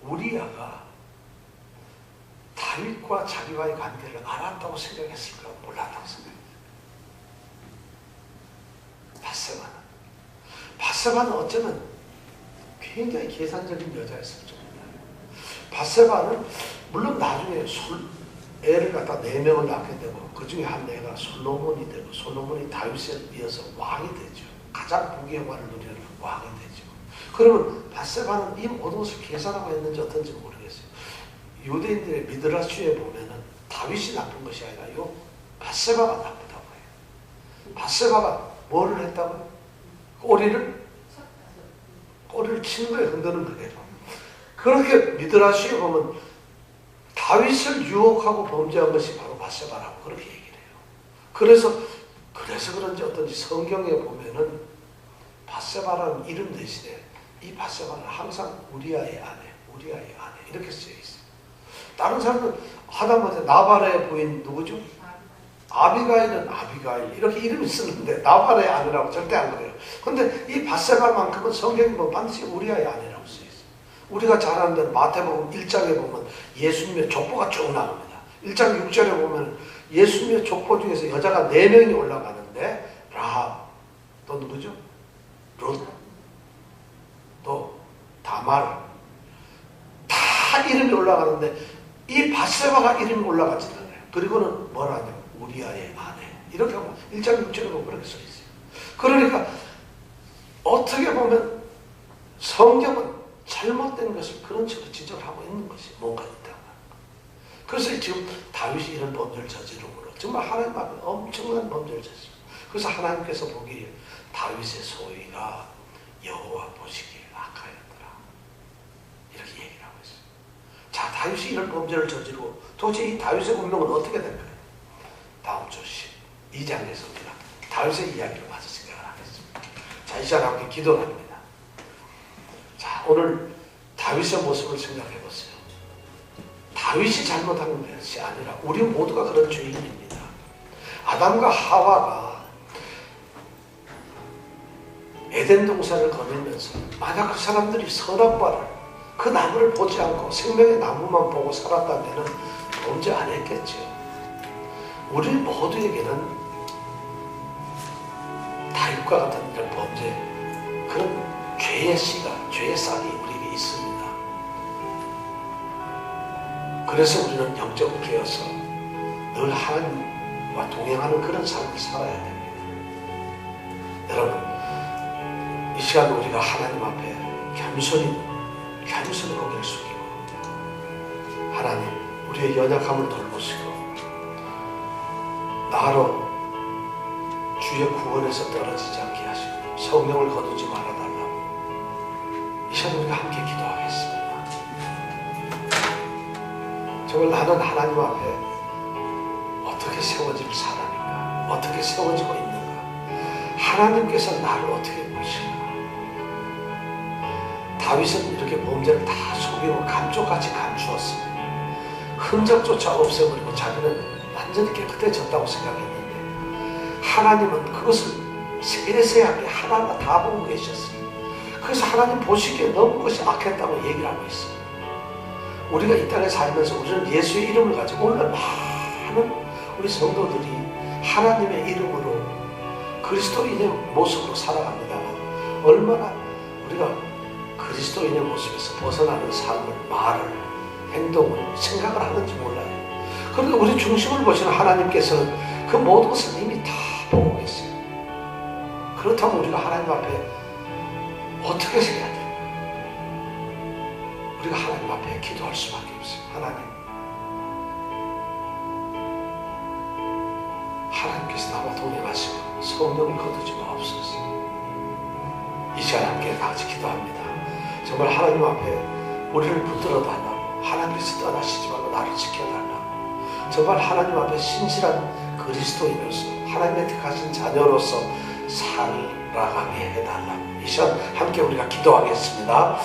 우리아가 다윗과 자기와의 관계를 알았다고 생각했을까? 몰랐다고 생각했어요. 밧세바는 어쩌면 굉장히 계산적인 여자였을 정도예요. 밧세바는 물론 나중에 애를 갖다 4명을 낳게 되고 그 중에 한 애가 솔로몬이 되고 솔로몬이 다윗에 이어서 왕이 되죠. 가장 부귀영화를 누리는 왕이 되죠. 그러면 밧세바는 이 모든 것을 계산하고 했는지 어떤지 모르겠어요. 유대인들의 미드라시에 보면은 다윗이 나쁜 것이 아니라 요 밧세바가 나쁘다고 해요. 밧세바가 뭐를 했다고요? 꼬리를 치는 거예요. 흔드는 거예요. 그렇게 미드라시에 보면 다윗을 유혹하고 범죄한 것이 바로 밧세바라고 그렇게 얘기를 해요. 그래서 그런지 어떤지 성경에 보면은 밧세바라는 이름 대신에 이 밧세바는 항상 우리아의 아내 이렇게 쓰여 있어요. 다른 사람은 하다못해 나발의 부인 누구죠? 아비가일은 아비가일 이렇게 이름이 쓰는데 나발의 아내라고 절대 안 그래요. 근데 이 밧세바만큼은 성경이 뭐 반드시 우리아의 아내라고 쓰여 있어요. 우리가 잘 아는 대로 마태복음 1장에 보면 예수님의 족보가 쭉 나옵니다. 1장 6절에 보면 예수님의 족보 중에서 여자가 4명이 올라가는데 라합 또 누구죠? 룻 또 다말 다 이름이 올라가는데 이 밧세바가 이름이 올라가지 않아요. 그리고는 뭐라냐? 우리아의 아내 이렇게 하면 1장 6절에 보면 그렇게 써 있어요. 그러니까 어떻게 보면 성경은 잘못된 것을 그런 식으로 지적하고 있는 것이 뭔가 있다. 그래서 지금 다윗이 이런 범죄를 저지름으로 정말 하나님 앞에 엄청난 범죄를 저지르고 그래서 하나님께서 보기에 다윗의 소위가 여호와 보시기에 악하였더라 이렇게 얘기를 하고 있어요. 자, 다윗이 이런 범죄를 저지르고 도대체 이 다윗의 운명은 어떻게 될까요? 다음 주 12장에서 우리가 다윗의 이야기를 마저 생각을 하겠습니다. 자, 이 시간 함께 기도를 합니다. 자, 오늘 다윗의 모습을 생각해 보세요. 다윗이 잘못한 것이 아니라 우리 모두가 그런 죄인입니다. 아담과 하와가 에덴 동산을 거닐면서 만약 그 사람들이 선악 과를 그 나무를 보지 않고 생명의 나무만 보고 살았다면 범죄 안 했겠죠. 우리 모두에게는 다윗과 같은 이런 범죄, 그런 죄의 씨가, 죄의 싹이 우리에게 있습니다. 그래서 우리는 영적으로 깨어서 늘 하나님과 동행하는 그런 삶을 살아야 됩니다. 여러분, 이 시간 우리가 하나님 앞에 겸손히 고개를 숙이고 하나님 우리의 연약함을 돌보시고 나로 주의 구원에서 떨어지지 않게 하시고 성령을 거두지 말아달라고 이 시간 우리가 함께 기도하겠습니다. 정말 나는 하나님 앞에 어떻게 세워질 사람인가, 어떻게 세워지고 있는가, 하나님께서 나를 어떻게 보실까. 다윗은 이렇게 범죄를 다 속이고 감쪽같이 감추었습니다. 흔적조차 없애버리고 자기는 완전히 깨끗해졌다고 생각했는데 하나님은 그것을 세세하게 하나하나 다 보고 계셨습니다. 그래서 하나님 보시기에 너무 그것이 악했다고 얘기를 하고 있습니다. 우리가 이 땅에 살면서 우리는 예수의 이름을 가지고 오늘 많은 우리 성도들이 하나님의 이름으로 그리스도인의 모습으로 살아갑니다만 얼마나 우리가 그리스도인의 모습에서 벗어나는 삶을, 말을, 행동을, 생각을 하는지 몰라요. 그런데 우리 중심을 보시는 하나님께서는 그 모든 것을 이미 다 보고 계세요. 그렇다면 우리가 하나님 앞에 어떻게 해야 될까요? 우리가 하나님 앞에 기도할 수밖에 없어요. 하나님께서 나와 동행하시고 성령을 거두지 마옵소서. 이 시간 함께 다 같이 기도합니다. 정말 하나님 앞에 우리를 붙들어 달라고, 하나님께서 떠나시지 말고 나를 지켜달라고, 정말 하나님 앞에 신실한 그리스도인으로서 하나님의 택하신 자녀로서 살아가게 해달라고 이 시간 함께 우리가 기도하겠습니다.